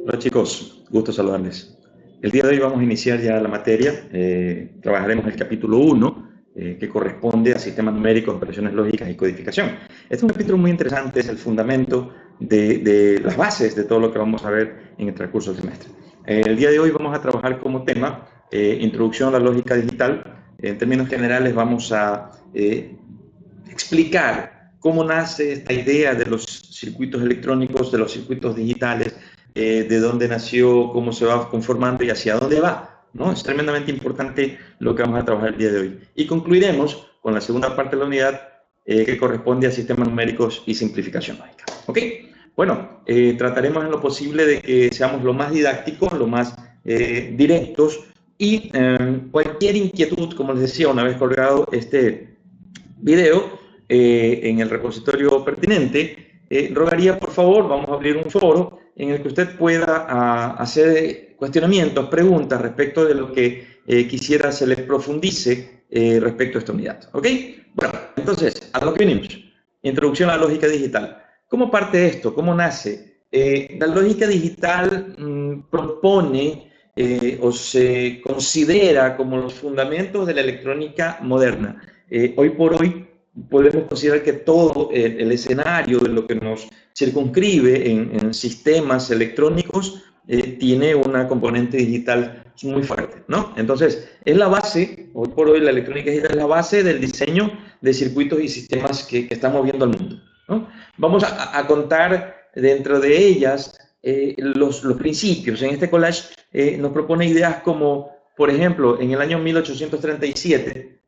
Hola chicos, gusto saludarles. El día de hoy vamos a iniciar ya la materia. Trabajaremos el capítulo 1, que corresponde a sistemas numéricos, operaciones lógicas y codificación. Este es un capítulo muy interesante, es el fundamento de las bases de todo lo que vamos a ver en el transcurso del semestre. El día de hoy vamos a trabajar como tema introducción a la lógica digital. En términos generales vamos a explicar cómo nace esta idea de los circuitos electrónicos, de los circuitos digitales, de dónde nació, cómo se va conformando y hacia dónde va, ¿no? Es tremendamente importante lo que vamos a trabajar el día de hoy. Y concluiremos con la segunda parte de la unidad, que corresponde a sistemas numéricos y simplificación lógica. ¿Ok? Bueno, trataremos en lo posible de que seamos lo más didácticos, lo más directos, y cualquier inquietud, como les decía, una vez colgado este video en el repositorio pertinente, rogaría por favor, vamos a abrir un foro en el que usted pueda hacer cuestionamientos, preguntas respecto de lo que quisiera se les profundice respecto a esta unidad. ¿Ok? Bueno, entonces, a lo que venimos. Introducción a la lógica digital. ¿Cómo parte esto? ¿Cómo nace? La lógica digital propone o se considera como los fundamentos de la electrónica moderna. Hoy por hoy podemos considerar que todo el escenario de lo que nos circunscribe en sistemas electrónicos tiene una componente digital muy fuerte, ¿no? Entonces, es la base, hoy por hoy la electrónica digital es la base del diseño de circuitos y sistemas que estamos viendo al mundo, ¿no? Vamos a contar dentro de ellas los principios. En este collage nos propone ideas como, por ejemplo, en el año 1837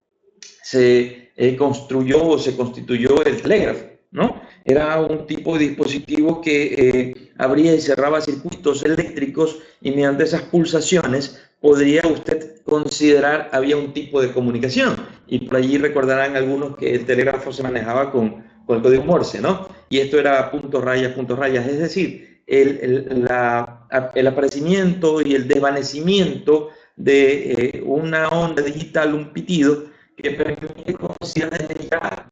se construyó o se constituyó el telégrafo, ¿no? Era un tipo de dispositivo que abría y cerraba circuitos eléctricos y mediante esas pulsaciones podría usted considerar había un tipo de comunicación. Y por allí recordarán algunos que el telégrafo se manejaba con el código Morse, ¿no? Y esto era puntos, rayas, es decir, el aparecimiento y el desvanecimiento de una onda digital, un pitido, que permite considerar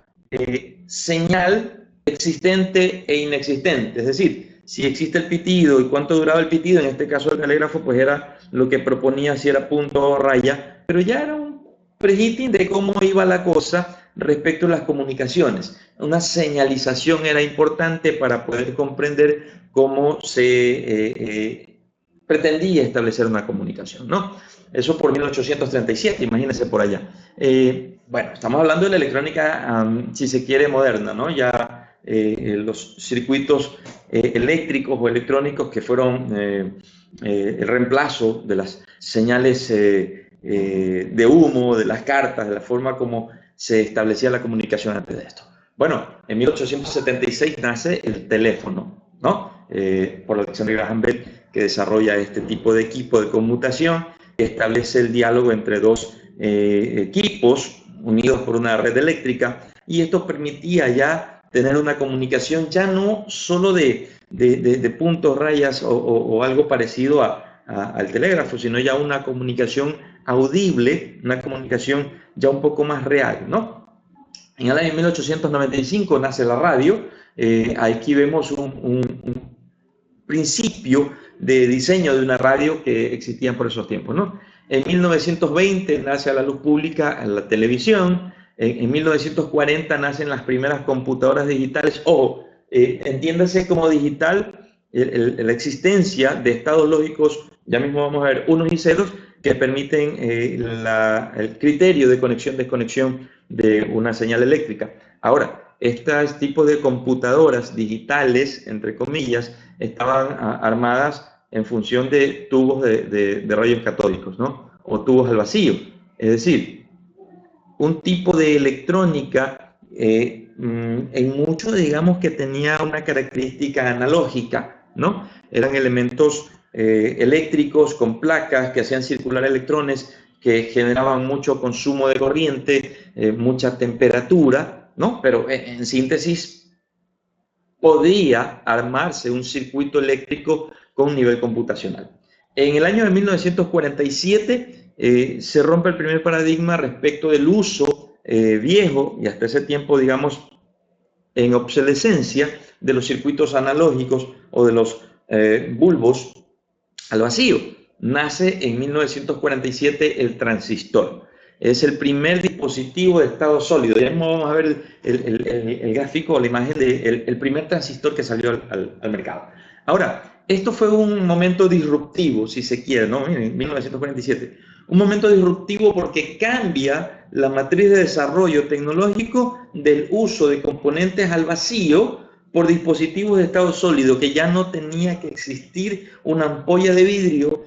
señal existente e inexistente. Es decir, si existe el pitido y cuánto duraba el pitido, en este caso el telégrafo, pues era lo que proponía si era punto o raya, pero ya era un prehiting de cómo iba la cosa respecto a las comunicaciones. Una señalización era importante para poder comprender cómo se pretendía establecer una comunicación, ¿no? Eso por 1837, imagínense por allá. Bueno, estamos hablando de la electrónica, si se quiere, moderna, ¿no? Ya los circuitos eléctricos o electrónicos que fueron el reemplazo de las señales de humo, de las cartas, de la forma como se establecía la comunicación antes de esto. Bueno, en 1876 nace el teléfono, ¿no? Por Alexander Graham Bell, que desarrolla este tipo de equipo de conmutación, que establece el diálogo entre dos equipos unidos por una red eléctrica, y esto permitía ya tener una comunicación ya no solo de puntos, rayas o algo parecido al telégrafo, sino ya una comunicación audible, una comunicación ya un poco más real, ¿no? En el año 1895 nace la radio. Aquí vemos un principio de diseño de una radio que existían por esos tiempos, ¿no? En 1920 nace a la luz pública la televisión. En 1940 nacen las primeras computadoras digitales. Ojo, entiéndase como digital la existencia de estados lógicos, ya mismo vamos a ver unos y ceros, que permiten el criterio de conexión-desconexión de una señal eléctrica. Ahora, estos tipos de computadoras digitales, entre comillas, estaban armadas en función de tubos de rayos catódicos, ¿no? O tubos al vacío. Es decir, un tipo de electrónica en mucho, digamos, que tenía una característica analógica, ¿no? Eran elementos eléctricos con placas que hacían circular electrones, que generaban mucho consumo de corriente, mucha temperatura, ¿no? Pero en síntesis podía armarse un circuito eléctrico con nivel computacional. En el año de 1947 se rompe el primer paradigma respecto del uso viejo y hasta ese tiempo, digamos, en obsolescencia de los circuitos analógicos o de los bulbos al vacío. Nace en 1947 el transistor. Es el primer dispositivo de estado sólido. Ya mismo vamos a ver el gráfico o la imagen del primer transistor que salió al mercado. Ahora, esto fue un momento disruptivo, si se quiere, ¿no? En 1947. Un momento disruptivo porque cambia la matriz de desarrollo tecnológico del uso de componentes al vacío por dispositivos de estado sólido, que ya no tenía que existir una ampolla de vidrio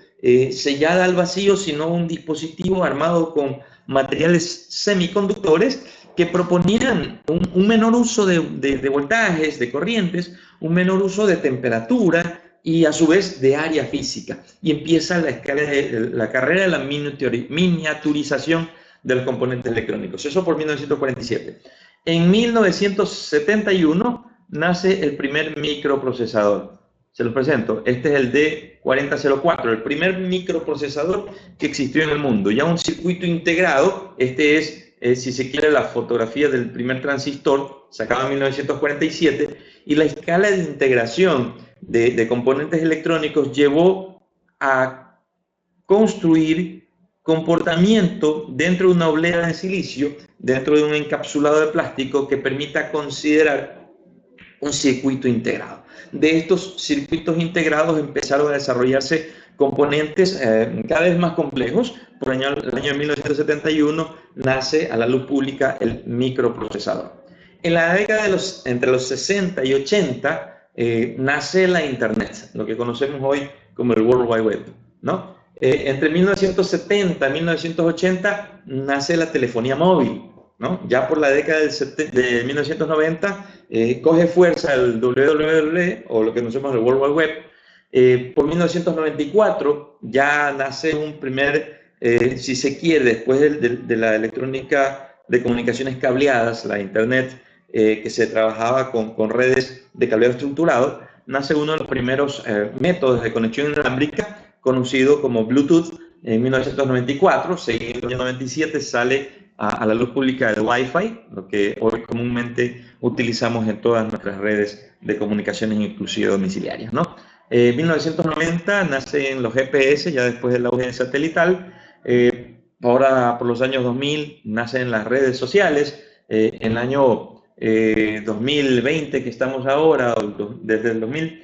sellada al vacío, sino un dispositivo armado con materiales semiconductores que proponían un menor uso de voltajes, de corrientes, un menor uso de temperatura y a su vez de área física. Y empieza la carrera de la miniaturización de los componentes electrónicos. Eso por 1947. En 1971 nace el primer microprocesador. Se los presento. Este es el D4004, el primer microprocesador que existió en el mundo. Ya un circuito integrado. Este es, si se quiere, la fotografía del primer transistor, sacado en 1947, y la escala de integración de componentes electrónicos llevó a construir comportamiento dentro de una oblea de silicio, dentro de un encapsulado de plástico que permita considerar un circuito integrado. De estos circuitos integrados empezaron a desarrollarse componentes cada vez más complejos. Por el año 1971 nace a la luz pública el microprocesador. En la década entre los 60 y 80 nace la Internet, lo que conocemos hoy como el World Wide Web, ¿no? Entre 1970 y 1980 nace la telefonía móvil, ¿no? Ya por la década de 1990 coge fuerza el WWW, o lo que conocemos el World Wide Web. Por 1994 ya nace un primer, si se quiere, después de la electrónica de comunicaciones cableadas, la Internet, que se trabajaba con redes de cableado estructurado, nace uno de los primeros métodos de conexión inalámbrica, conocido como Bluetooth, en 1994. Seguido en el año 97 sale a la luz pública el Wi-Fi, lo que hoy comúnmente utilizamos en todas nuestras redes de comunicaciones, inclusive domiciliarias, ¿no? 1990 nacen los GPS, ya después del auge satelital. Ahora, por los años 2000, nacen las redes sociales. En el año 2020, que estamos ahora, desde el 2000,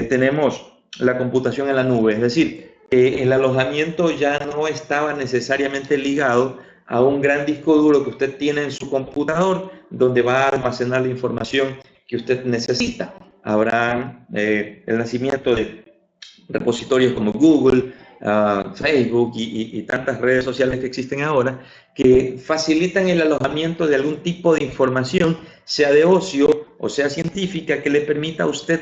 tenemos la computación en la nube, es decir, el alojamiento ya no estaba necesariamente ligado a un gran disco duro que usted tiene en su computador, donde va a almacenar la información que usted necesita. Habrá el nacimiento de repositorios como Google, Facebook y tantas redes sociales que existen ahora, que facilitan el alojamiento de algún tipo de información, sea de ocio o sea científica, que le permita a usted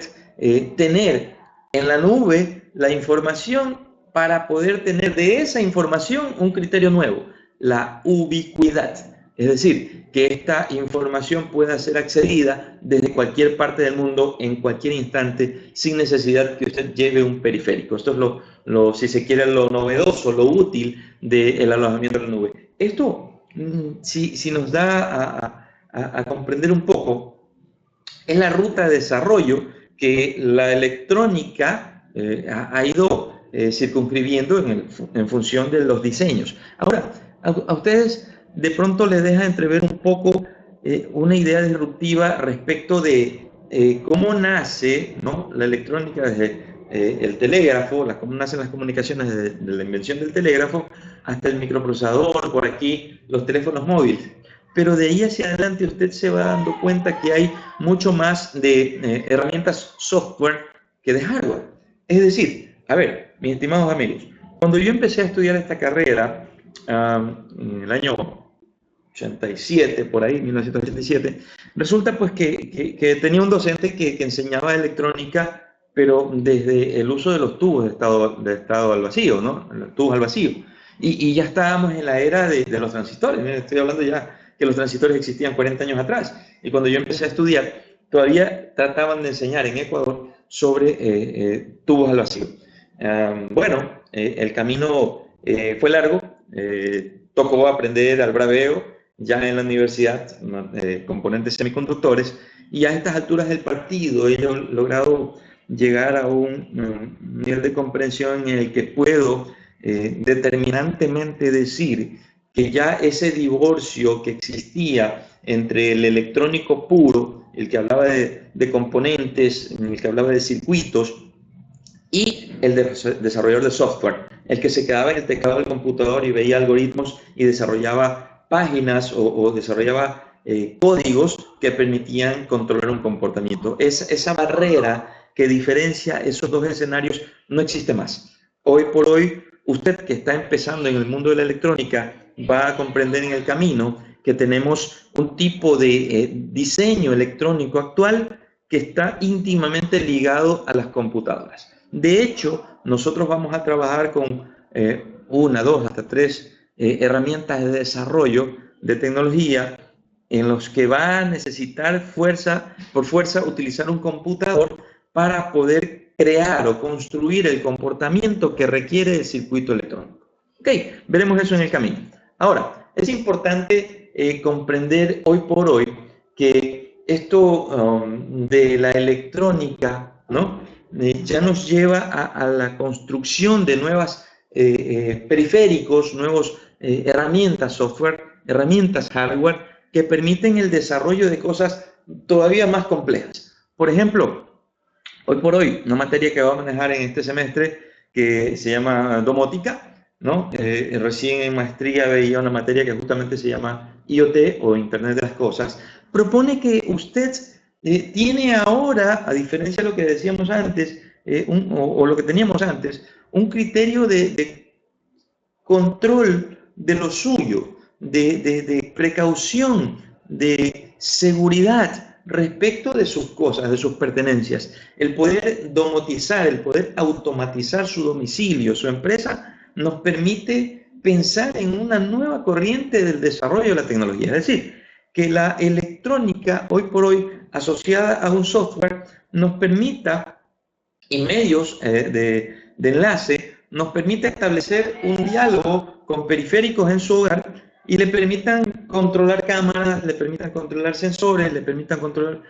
tener en la nube la información para poder tener de esa información un criterio nuevo, la ubicuidad. Es decir, que esta información pueda ser accedida desde cualquier parte del mundo, en cualquier instante, sin necesidad que usted lleve un periférico. Esto es si se quiere, lo novedoso, lo útil del alojamiento en la nube. Esto, si nos da a comprender un poco, es la ruta de desarrollo que la electrónica ha ido circunscribiendo en función de los diseños. Ahora, a ustedes de pronto les deja entrever un poco una idea disruptiva respecto de cómo nace, ¿no?, la electrónica desde el telégrafo, cómo nacen las comunicaciones desde la invención del telégrafo hasta el microprocesador, por aquí los teléfonos móviles. Pero de ahí hacia adelante usted se va dando cuenta que hay mucho más de herramientas software que de hardware. Es decir, a ver, mis estimados amigos, cuando yo empecé a estudiar esta carrera, en el año 87, por ahí, 1987, resulta pues que tenía un docente que enseñaba electrónica, pero desde el uso de los tubos de estado al vacío, ¿no? Los tubos al vacío. Y ya estábamos en la era de los transistores. Estoy hablando ya que los transistores existían 40 años atrás. Y cuando yo empecé a estudiar, todavía trataban de enseñar en Ecuador sobre tubos al vacío. Bueno, el camino fue largo. Tocó aprender al braveo ya en la universidad, componentes semiconductores, y a estas alturas del partido he logrado llegar a un nivel de comprensión en el que puedo determinantemente decir que ya ese divorcio que existía entre el electrónico puro, el que hablaba de componentes, el que hablaba de circuitos, y el desarrollador de software, el que se quedaba en el teclado del computador y veía algoritmos y desarrollaba páginas o desarrollaba códigos que permitían controlar un comportamiento. Esa barrera que diferencia esos dos escenarios no existe más. Hoy por hoy, usted que está empezando en el mundo de la electrónica va a comprender en el camino que tenemos un tipo de diseño electrónico actual que está íntimamente ligado a las computadoras. De hecho, nosotros vamos a trabajar con una, dos, hasta tres herramientas de desarrollo de tecnología en los que va a necesitar por fuerza utilizar un computador para poder crear o construir el comportamiento que requiere el circuito electrónico. Ok, veremos eso en el camino. Ahora, es importante comprender hoy por hoy que esto de la electrónica, ¿no? Ya nos lleva a la construcción de nuevos periféricos, nuevas herramientas software, herramientas hardware que permiten el desarrollo de cosas todavía más complejas. Por ejemplo, hoy por hoy, una materia que vamos a manejar en este semestre que se llama domótica, ¿no? Recién en maestría veía una materia que justamente se llama IoT o Internet de las Cosas. Propone que usted tiene ahora, a diferencia de lo que decíamos antes, o lo que teníamos antes, un criterio de control de lo suyo, de precaución, de seguridad respecto de sus cosas, de sus pertenencias. El poder domotizar, el poder automatizar su domicilio, su empresa, nos permite pensar en una nueva corriente del desarrollo de la tecnología. Es decir, que la electrónica, hoy por hoy, asociada a un software, nos permita, y medios de enlace, nos permite establecer un diálogo con periféricos en su hogar y le permitan controlar cámaras, le permitan controlar sensores, le permitan controlar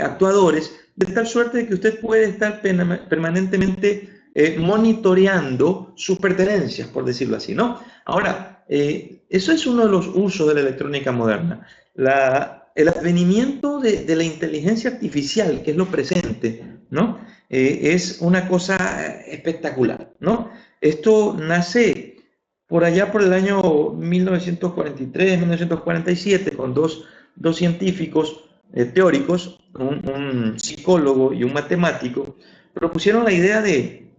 actuadores, de tal suerte que usted puede estar permanentemente monitoreando sus pertenencias, por decirlo así, ¿no? Ahora, eso es uno de los usos de la electrónica moderna. El advenimiento de la inteligencia artificial, que es lo presente, ¿no? Es una cosa espectacular, ¿no? Esto nace por allá por el año 1943, 1947, con dos científicos teóricos, un psicólogo y un matemático, propusieron la idea de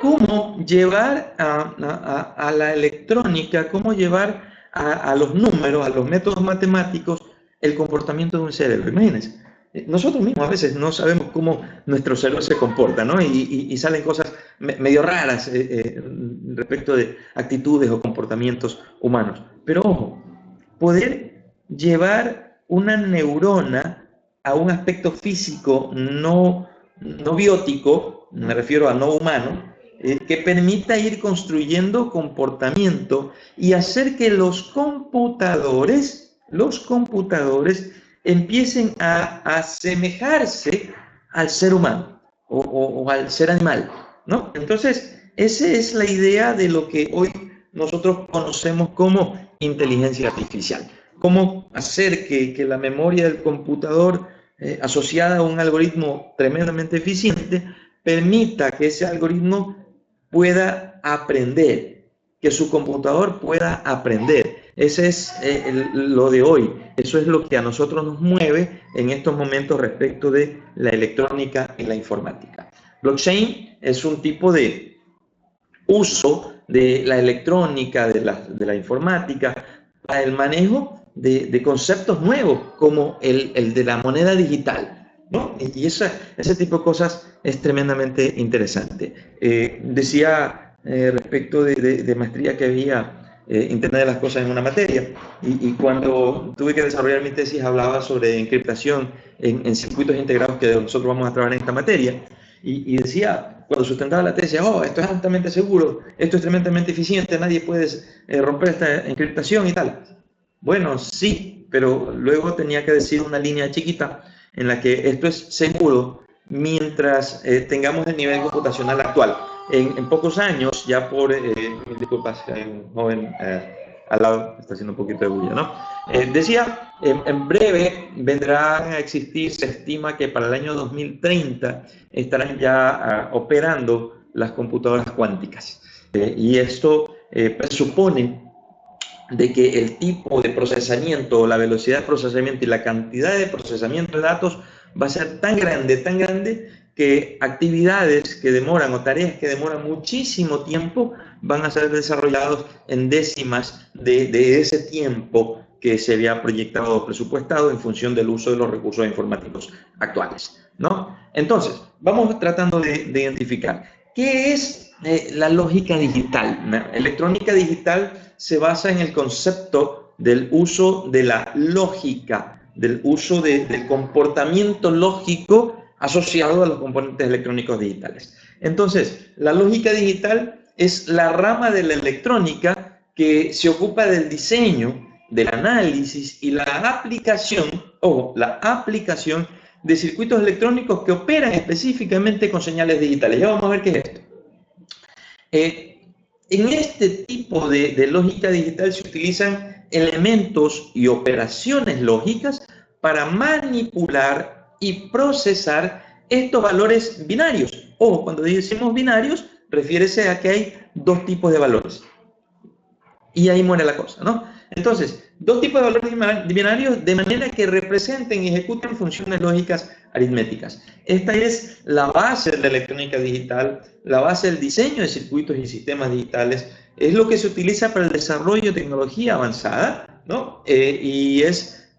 cómo llevar a la electrónica, cómo llevar a los números, a los métodos matemáticos, el comportamiento de un cerebro. Imagínense, nosotros mismos a veces no sabemos cómo nuestro cerebro se comporta, ¿no? Y salen cosas medio raras respecto de actitudes o comportamientos humanos. Pero ojo, poder llevar una neurona a un aspecto físico no biótico, me refiero a no humano, que permita ir construyendo comportamiento y hacer que los computadores empiecen a asemejarse al ser humano o al ser animal, ¿no? Entonces, esa es la idea de lo que hoy nosotros conocemos como inteligencia artificial. Cómo hacer que la memoria del computador asociada a un algoritmo tremendamente eficiente permita que ese algoritmo pueda aprender, que su computador pueda aprender. Ese es lo de hoy. Eso es lo que a nosotros nos mueve en estos momentos respecto de la electrónica y la informática. Blockchain es un tipo de uso de la electrónica, de la informática, para el manejo de conceptos nuevos, como el de la moneda digital, ¿no? Y ese tipo de cosas es tremendamente interesante. Decía respecto de maestría que había Internet de las Cosas en una materia, y cuando tuve que desarrollar mi tesis hablaba sobre encriptación en circuitos integrados que nosotros vamos a trabajar en esta materia, y decía, cuando sustentaba la tesis, oh, esto es altamente seguro, esto es tremendamente eficiente, nadie puede romper esta encriptación y tal. Bueno, sí, pero luego tenía que decir una línea chiquita en la que esto es seguro mientras tengamos el nivel computacional actual. En pocos años, ya por, disculpas, hay un joven al lado, está haciendo un poquito de bulla, ¿no? Decía, en breve vendrán a existir, se estima que para el año 2030 estarán ya operando las computadoras cuánticas. Y esto presupone de que el tipo de procesamiento, la velocidad de procesamiento y la cantidad de procesamiento de datos va a ser tan grande, que actividades que demoran o tareas que demoran muchísimo tiempo van a ser desarrollados en décimas de ese tiempo que se había proyectado o presupuestado en función del uso de los recursos informáticos actuales, ¿no? Entonces, vamos tratando de identificar qué es la lógica digital. Electrónica digital se basa en el concepto del uso de la lógica, del uso del comportamiento lógico asociado a los componentes electrónicos digitales. Entonces, la lógica digital es la rama de la electrónica que se ocupa del diseño, del análisis y la aplicación de circuitos electrónicos que operan específicamente con señales digitales. Ya vamos a ver qué es esto. En este tipo de lógica digital se utilizan elementos y operaciones lógicas para manipular y procesar estos valores binarios. Ojo, cuando decimos binarios, refiere a que hay dos tipos de valores. Y ahí muere la cosa, ¿no? Entonces, dos tipos de valores binarios de manera que representen y ejecuten funciones lógicas aritméticas. Esta es la base de la electrónica digital, la base del diseño de circuitos y sistemas digitales. Es lo que se utiliza para el desarrollo de tecnología avanzada, ¿no? Y es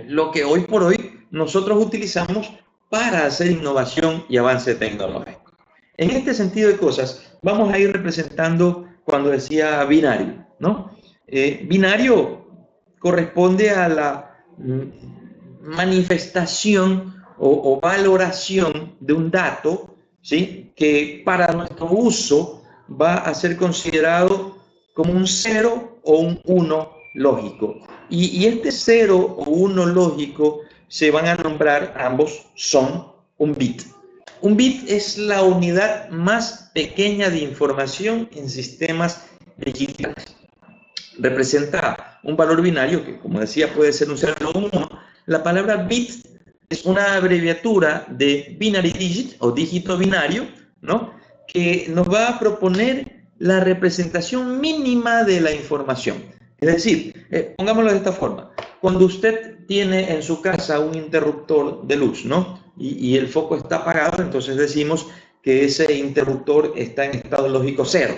lo que hoy por hoy nosotros utilizamos para hacer innovación y avance tecnológico. En este sentido de cosas, vamos a ir representando cuando decía binario, ¿no? Binario corresponde a la manifestación o valoración de un dato, ¿sí? Que para nuestro uso va a ser considerado como un 0 o un 1 lógico. Y este 0 o 1 lógico se van a nombrar, ambos son un bit. Un bit es la unidad más pequeña de información en sistemas digitales. Representa un valor binario que, como decía, puede ser un 0 o un 1. La palabra bit es una abreviatura de binary digit o dígito binario, ¿no? Que nos va a proponer la representación mínima de la información. Es decir, pongámoslo de esta forma. Cuando usted tiene en su casa un interruptor de luz, ¿no? Y el foco está apagado, entonces decimos que ese interruptor está en estado lógico 0,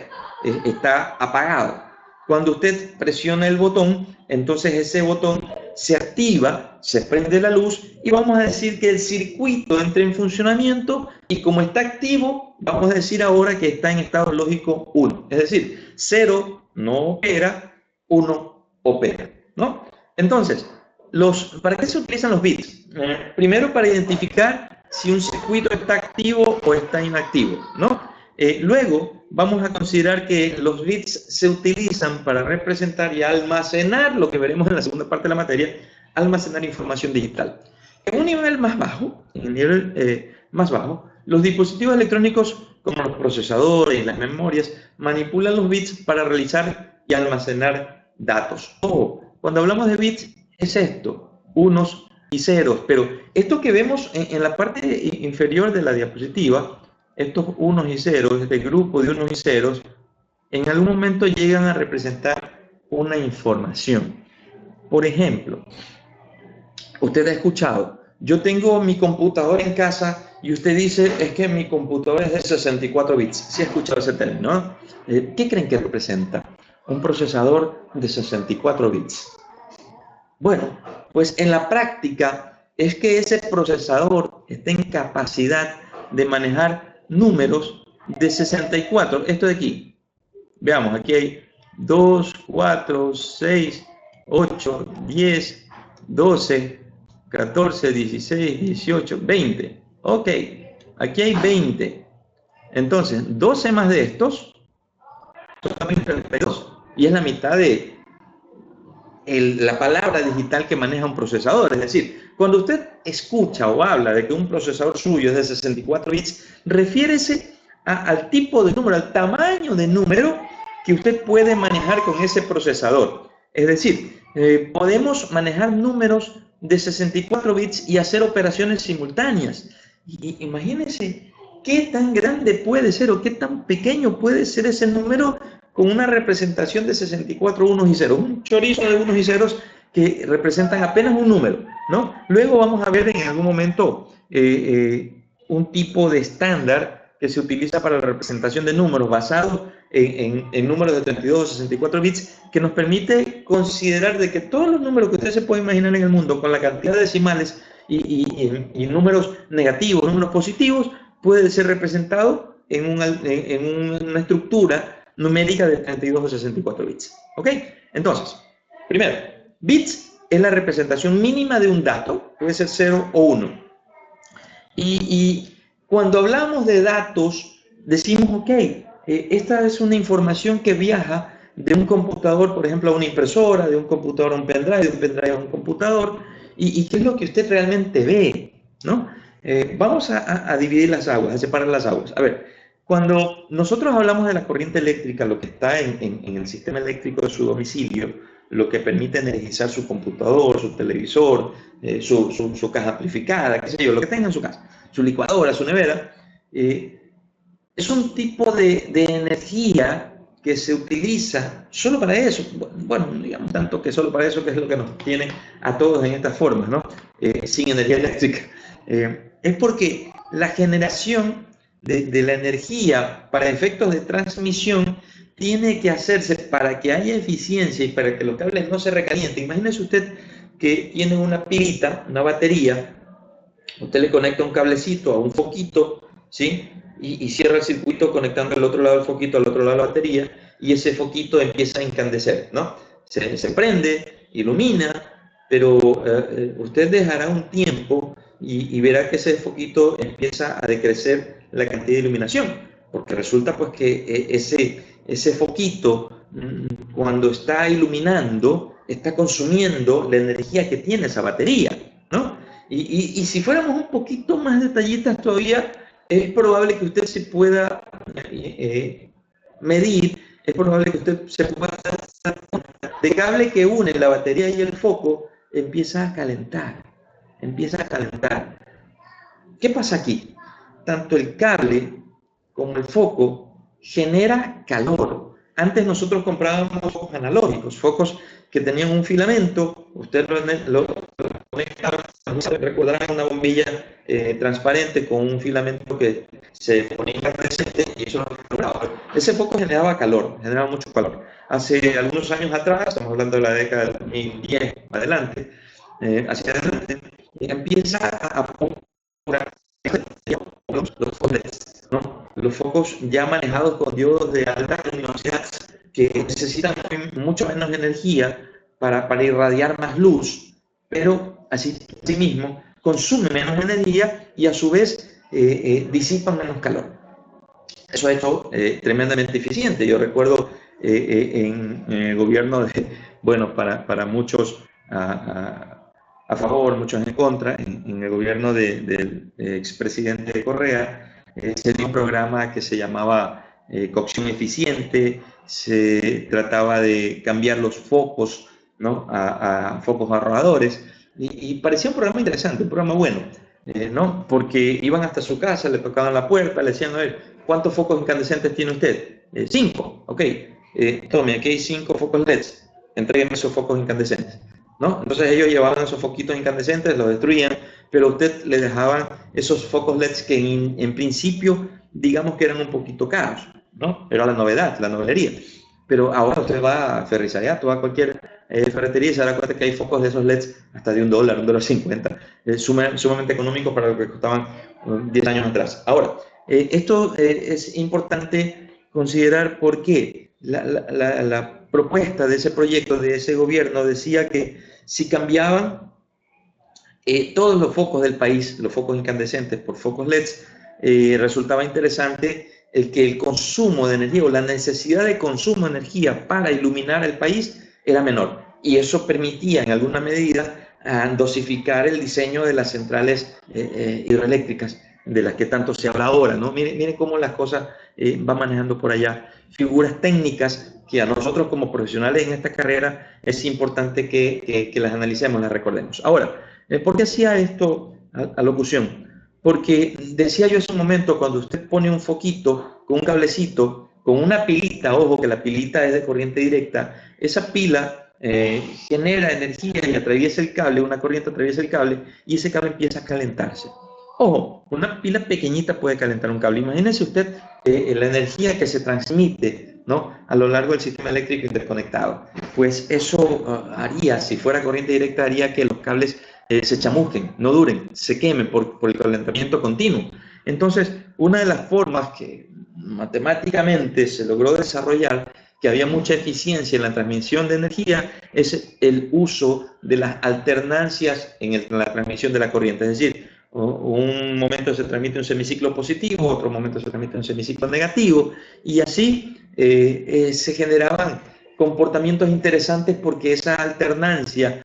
está apagado. Cuando usted presiona el botón, entonces ese botón se activa, se prende la luz y vamos a decir que el circuito entra en funcionamiento y como está activo, vamos a decir ahora que está en estado lógico 1. Es decir, 0 no opera, 1 opera, ¿no? Entonces, ¿para qué se utilizan los bits? Primero, para identificar si un circuito está activo o está inactivo, ¿no? Luego, vamos a considerar que los bits se utilizan para representar y almacenar, lo que veremos en la segunda parte de la materia, almacenar información digital. En un nivel más bajo, los dispositivos electrónicos como los procesadores y las memorias manipulan los bits para realizar y almacenar datos. Cuando hablamos de bits, es esto, unos y ceros, pero esto que vemos en la parte inferior de la diapositiva, estos unos y ceros, este grupo de unos y ceros, en algún momento llegan a representar una información. Por ejemplo, usted ha escuchado, yo tengo mi computadora en casa y usted dice, es que mi computadora es de 64 bits. ¿Sí ha escuchado ese término, ¿no? ¿Qué creen que representa? Un procesador de 64 bits. Bueno, pues en la práctica es que ese procesador está en capacidad de manejar números de 64. Esto de aquí. Veamos, aquí hay 2, 4, 6, 8, 10, 12, 14, 16, 18, 20. Ok, aquí hay 20. Entonces, 12 más de estos, son 32. Y es la mitad de la palabra digital que maneja un procesador. Es decir, cuando usted escucha o habla de que un procesador suyo es de 64 bits, refiérese al tipo de número, al tamaño de número que usted puede manejar con ese procesador. Es decir, podemos manejar números de 64 bits y hacer operaciones simultáneas. Y imagínense qué tan grande puede ser o qué tan pequeño puede ser ese número con una representación de 64 unos y ceros, un chorizo de unos y ceros que representan apenas un número, ¿no? Luego vamos a ver en algún momento un tipo de estándar que se utiliza para la representación de números basado en números de 32 o 64 bits, que nos permite considerar de que todos los números que usted se puede imaginar en el mundo, con la cantidad de decimales y números negativos, números positivos, puede ser representado en una estructura numérica de 32 o 64 bits. ¿Ok? Entonces, primero, bits es la representación mínima de un dato, puede ser 0 o 1. Y cuando hablamos de datos, decimos, ok, esta es una información que viaja de un computador, por ejemplo, a una impresora, de un computador a un pendrive, de un pendrive a un computador, y qué es lo que usted realmente ve, ¿no? Vamos a dividir las aguas, a separar las aguas. A ver, cuando nosotros hablamos de la corriente eléctrica, lo que está en el sistema eléctrico de su domicilio, lo que permite energizar su computador, su televisor, su caja amplificada, qué sé yo, lo que tenga en su casa, su licuadora, su nevera, es un tipo de energía que se utiliza solo para eso. Bueno, digamos tanto que solo para eso, que es lo que nos tiene a todos en estas formas, ¿no? Sin energía eléctrica. Es porque la generación de la energía para efectos de transmisión tiene que hacerse para que haya eficiencia y para que los cables no se recalienten. Imagínese usted que tiene una pilita, una batería, usted le conecta un cablecito a un foquito, ¿sí? Y cierra el circuito conectando el otro lado del foquito al otro lado de la batería, y ese foquito empieza a incandescer, ¿no? Se prende, ilumina, pero usted dejará un tiempo y verá que ese foquito empieza a decrecer la cantidad de iluminación, porque resulta pues que ese foquito, cuando está iluminando, está consumiendo la energía que tiene esa batería, ¿no? Y si fuéramos un poquito más detallistas todavía, es probable que usted se pueda medir, es probable que usted se pueda dar cuenta de cable que une la batería y el foco empieza a calentar, empieza a calentar. ¿Qué pasa aquí? Tanto el cable como el foco genera calor. Antes nosotros comprábamos focos analógicos, focos que tenían un filamento, usted lo conectaba, recordarán una bombilla transparente con un filamento que se ponía presente y eso lo caloraba. Ese foco generaba calor, generaba mucho calor. Hace algunos años atrás, estamos hablando de la década del 2010 adelante, hacia adelante, empieza a los focos LEDs, ¿no? Los focos ya manejados con diodos de alta luminosidad que necesitan mucho menos energía para irradiar más luz, pero asimismo consumen menos energía y a su vez disipan menos calor. Eso ha hecho tremendamente eficiente. Yo recuerdo en el gobierno bueno, para muchos a favor, muchos en contra, en el gobierno del expresidente Correa, se dio un programa que se llamaba cocción eficiente, se trataba de cambiar los focos, ¿no? a focos ahorradores, y parecía un programa interesante, un programa bueno, ¿no? Porque iban hasta su casa, le tocaban la puerta, le decían, a ver, ¿cuántos focos incandescentes tiene usted? 5, ok, tome, aquí hay 5 focos LEDs, entrégueme esos focos incandescentes, ¿no? Entonces ellos llevaban esos foquitos incandescentes, los destruían, pero a usted le dejaban esos focos LEDs que en principio, digamos que eran un poquito caros, ¿no? Era la novedad, la novelería. Pero ahora usted va a Ferrizariato, va a cualquier ferretería y se dará cuenta que hay focos de esos LEDs hasta de $1, $1.50, sumamente económicos para lo que costaban 10 años atrás. Ahora, esto es importante considerar porque la propuesta de ese proyecto, de ese gobierno, decía que si cambiaban todos los focos del país, los focos incandescentes por focos LEDs, resultaba interesante que el consumo de energía o la necesidad de consumo de energía para iluminar el país era menor. Y eso permitía en alguna medida dosificar el diseño de las centrales hidroeléctricas de las que tanto se habla ahora, ¿no? Miren cómo las cosas van manejando por allá. Figuras técnicas que a nosotros como profesionales en esta carrera es importante que las analicemos, las recordemos. Ahora, ¿por qué hacía esto alocución? Porque decía yo hace un momento, cuando usted pone un foquito con un cablecito, con una pilita, ojo que la pilita es de corriente directa, esa pila genera energía y atraviesa el cable, una corriente atraviesa el cable y ese cable empieza a calentarse. Ojo, una pila pequeñita puede calentar un cable. Imagínese usted la energía que se transmite, ¿no?, a lo largo del sistema eléctrico interconectado. Pues eso haría, si fuera corriente directa, haría que los cables se chamusquen, no duren, se quemen por el calentamiento continuo. Entonces, una de las formas que matemáticamente se logró desarrollar, que había mucha eficiencia en la transmisión de energía, es el uso de las alternancias en la transmisión de la corriente. Es decir, un momento se transmite un semiciclo positivo, otro momento se transmite un semiciclo negativo, y así se generaban comportamientos interesantes porque esa alternancia,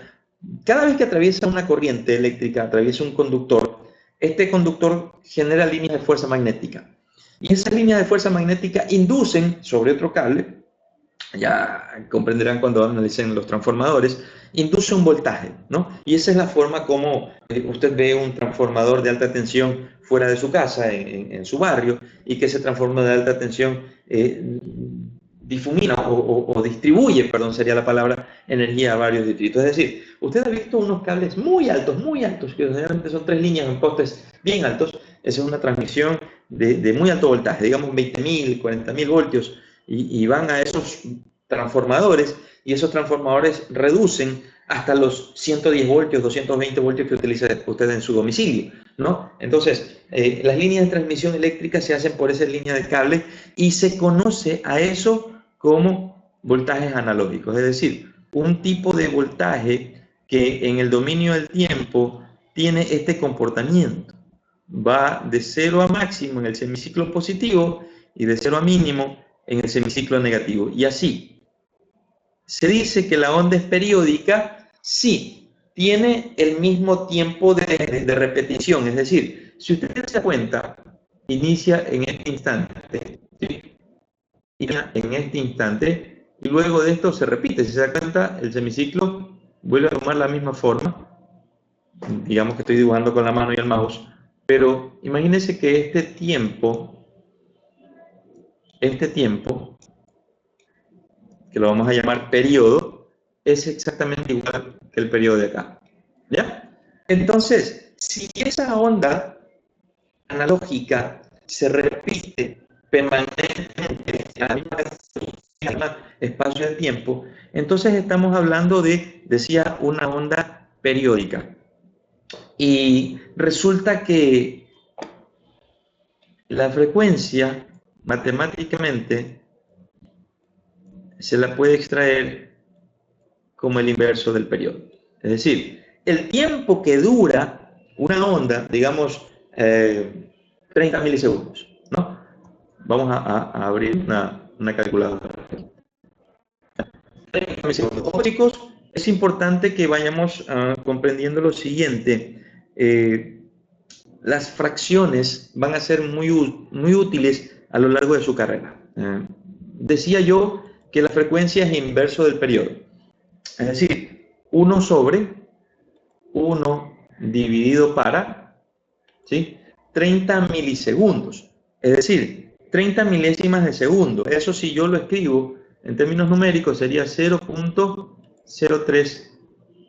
cada vez que atraviesa una corriente eléctrica, atraviesa un conductor, este conductor genera líneas de fuerza magnética. Y esas líneas de fuerza magnética inducen sobre otro cable, ya comprenderán cuando analicen los transformadores, induce un voltaje, ¿no? Y esa es la forma como usted ve un transformador de alta tensión fuera de su casa, en su barrio, y que ese transformador de alta tensión difumina o distribuye, perdón, sería la palabra, energía a varios distritos. Es decir, usted ha visto unos cables muy altos, que generalmente son 3 líneas en postes bien altos. Esa es una transmisión de muy alto voltaje, digamos 20.000, 40.000 voltios, y van a esos transformadores, y esos transformadores reducen hasta los 110 voltios, 220 voltios que utiliza usted en su domicilio, ¿no? Entonces, las líneas de transmisión eléctrica se hacen por esa línea de cable y se conoce a eso como voltajes analógicos, es decir, un tipo de voltaje que en el dominio del tiempo tiene este comportamiento. Va de 0 a máximo en el semiciclo positivo y de 0 a mínimo en el semiciclo negativo. Y así, se dice que la onda es periódica, sí, tiene el mismo tiempo de repetición. Es decir, si usted se da cuenta, inicia en este instante, ¿sí?, en este instante, y luego de esto se repite. Si se da cuenta, el semiciclo vuelve a tomar la misma forma. Digamos que estoy dibujando con la mano y el mouse, pero imagínense que este tiempo, que lo vamos a llamar periodo, es exactamente igual que el periodo de acá, ¿ya? Entonces, si esa onda analógica se repite permanentemente en la misma espacio de tiempo, entonces estamos hablando de, decía, una onda periódica. Y resulta que la frecuencia, matemáticamente, se la puede extraer como el inverso del periodo. Es decir, el tiempo que dura una onda, digamos, 30 milisegundos, ¿no? Vamos a abrir una calculadora. 30 milisegundos. Ojo, chicos, es importante que vayamos comprendiendo lo siguiente. Las fracciones van a ser muy útiles a lo largo de su carrera. Decía yo que la frecuencia es inverso del periodo. Es decir, 1 sobre 1 dividido para, ¿sí?, 30 milisegundos. Es decir, 30 milésimas de segundo. Eso, si yo lo escribo en términos numéricos, sería 0.03.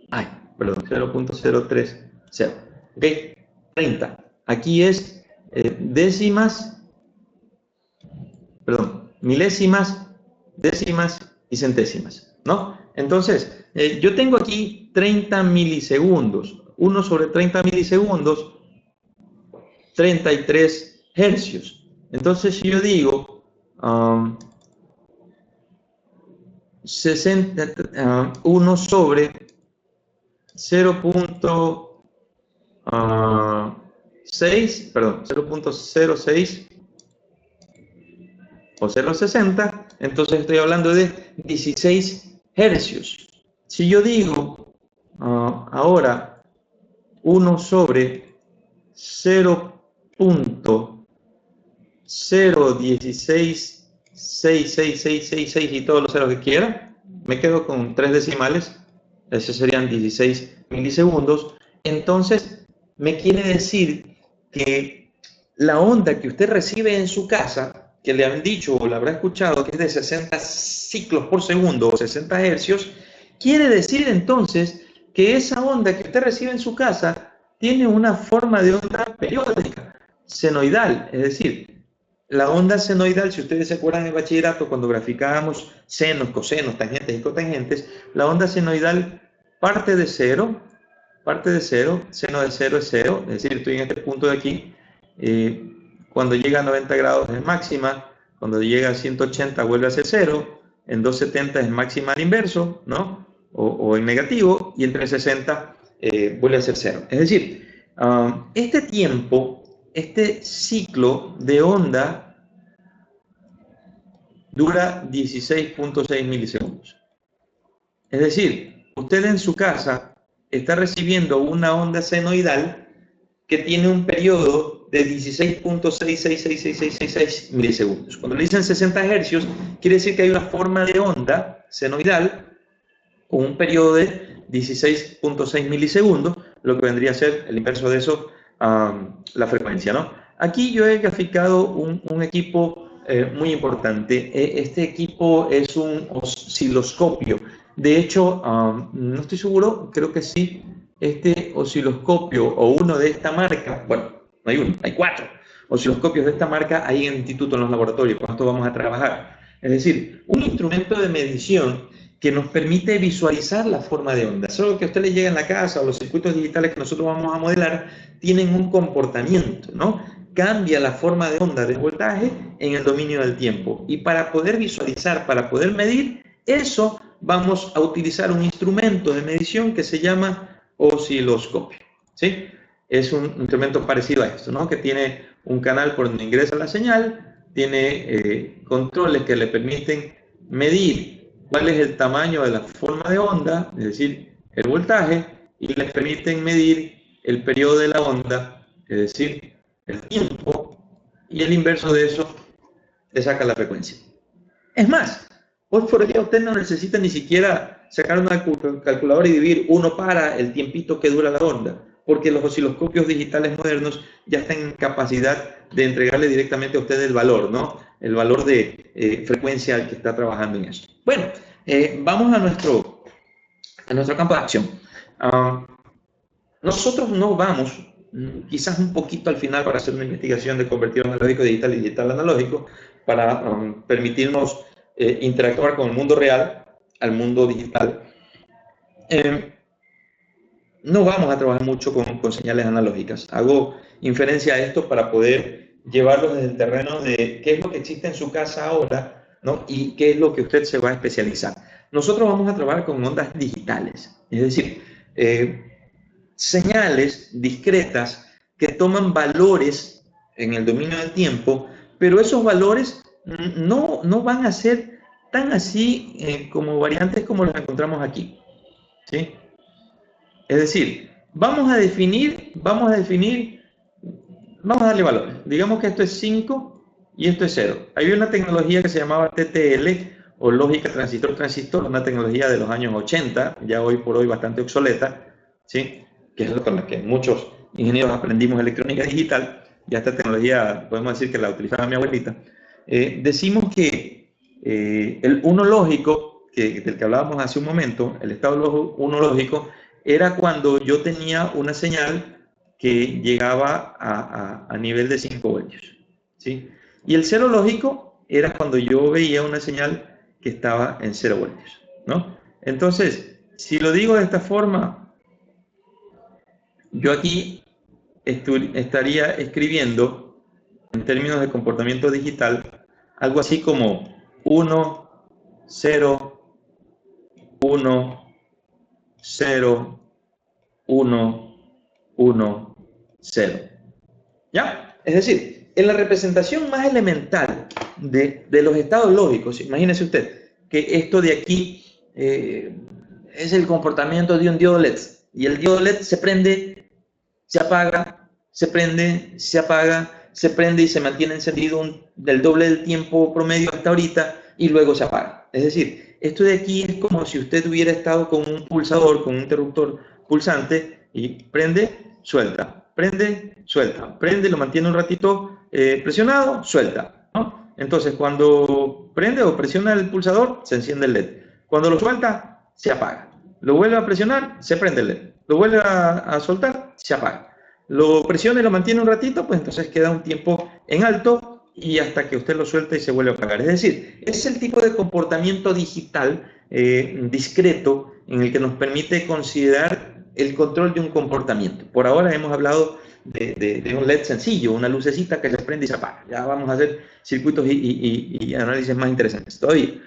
Ay, perdón, 0.030. ¿Ok? 30. Aquí es milésimas, décimas y centésimas, ¿no? Entonces, yo tengo aquí 30 milisegundos. 1 sobre 30 milisegundos, 33 hercios. Entonces, si yo digo 1 sobre 0.06 o 0.60, entonces estoy hablando de 16 hercios, Si yo digo ahora 1 sobre 0.0166666 y todos los ceros que quiera, me quedo con 3 decimales, esos serían 16 milisegundos. Entonces, me quiere decir que la onda que usted recibe en su casa, que le han dicho o le habrá escuchado que es de 60 ciclos por segundo o 60 hercios, quiere decir entonces que esa onda que usted recibe en su casa tiene una forma de onda periódica, senoidal, es decir, la onda senoidal, si ustedes se acuerdan en bachillerato, cuando graficábamos senos, cosenos, tangentes y cotangentes, la onda senoidal parte de cero, seno de cero es cero, es decir, estoy en este punto de aquí, cuando llega a 90 grados es máxima, cuando llega a 180 vuelve a ser cero, en 270 es máxima al inverso, ¿no? O en negativo, y en 360 vuelve a ser cero. Es decir, este tiempo, este ciclo de onda dura 16.6 milisegundos. Es decir, usted en su casa está recibiendo una onda senoidal que tiene un periodo de 16.666666 milisegundos. Cuando le dicen 60 hercios, quiere decir que hay una forma de onda senoidal con un periodo de 16.6 milisegundos, lo que vendría a ser el inverso de eso, la frecuencia, ¿no? Aquí yo he graficado un equipo muy importante. Este equipo es un osciloscopio. De hecho, no estoy seguro, creo que sí, este osciloscopio o uno de esta marca, bueno, no hay uno, hay 4 osciloscopios de esta marca ahí en el instituto, en los laboratorios, con esto vamos a trabajar. Es decir, un instrumento de medición que nos permite visualizar la forma de onda. Solo que a usted le llega en la casa o los circuitos digitales que nosotros vamos a modelar tienen un comportamiento, ¿no? Cambia la forma de onda del voltaje en el dominio del tiempo. Y para poder visualizar, para poder medir eso, vamos a utilizar un instrumento de medición que se llama osciloscopio, ¿sí? Es un instrumento parecido a esto, ¿no? Que tiene un canal por donde ingresa la señal, tiene controles que le permiten medir cuál es el tamaño de la forma de onda, es decir, el voltaje, y les permiten medir el periodo de la onda, es decir, el tiempo, y el inverso de eso le saca la frecuencia. Es más, hoy por día usted no necesita ni siquiera sacar una calculadora y dividir uno para el tiempito que dura la onda, porque los osciloscopios digitales modernos ya están en capacidad de entregarle directamente a usted el valor, ¿no? El valor de frecuencia al que está trabajando en eso. Bueno, vamos a nuestro campo de acción. Nosotros no vamos, quizás un poquito al final, para hacer una investigación de convertir analógico digital y digital analógico, para permitirnos interactuar con el mundo real al mundo digital. No vamos a trabajar mucho con señales analógicas. Hago inferencia a esto para poder llevarlo desde el terreno de qué es lo que existe en su casa ahora, ¿no? Y qué es lo que usted se va a especializar. Nosotros vamos a trabajar con ondas digitales, es decir, señales discretas que toman valores en el dominio del tiempo, pero esos valores no van a ser tan así como variantes como los encontramos aquí, ¿sí? Es decir, vamos a darle valores. Digamos que esto es 5 y esto es 0. Había una tecnología que se llamaba TTL, o lógica transistor-transistor, una tecnología de los años 80, ya hoy por hoy bastante obsoleta, ¿sí? Que es con la que muchos ingenieros aprendimos electrónica digital. Ya esta tecnología, podemos decir que la utilizaba mi abuelita. Decimos que el uno lógico, del que hablábamos hace un momento, el estado uno lógico, era cuando yo tenía una señal que llegaba a nivel de 5 voltios, ¿sí? Y el cero lógico era cuando yo veía una señal que estaba en 0 voltios, ¿no? Entonces, si lo digo de esta forma, yo aquí estaría escribiendo, en términos de comportamiento digital, algo así como 1, 0, 1, 0, 1, 1, 0. ¿Ya? Es decir, en la representación más elemental de los estados lógicos, imagínese usted que esto de aquí es el comportamiento de un diodo LED. Y el diodo LED se prende, se apaga, se prende, se apaga, se prende y se mantiene encendido del doble del tiempo promedio hasta ahorita y luego se apaga. Es decir, esto de aquí es como si usted hubiera estado con un pulsador, con un interruptor pulsante y prende, suelta, prende, suelta, prende, lo mantiene un ratito presionado, suelta, ¿no? Entonces, cuando prende o presiona el pulsador, se enciende el LED. Cuando lo suelta, se apaga. Lo vuelve a presionar, se prende el LED. Lo vuelve a soltar, se apaga. Lo presiona y lo mantiene un ratito, pues entonces queda un tiempo en alto y hasta que usted lo suelta y se vuelve a apagar. Es decir, es el tipo de comportamiento digital discreto en el que nos permite considerar el control de un comportamiento. Por ahora hemos hablado de un LED sencillo, una lucecita que se prende y se apaga. Ya vamos a hacer circuitos y análisis más interesantes todavía.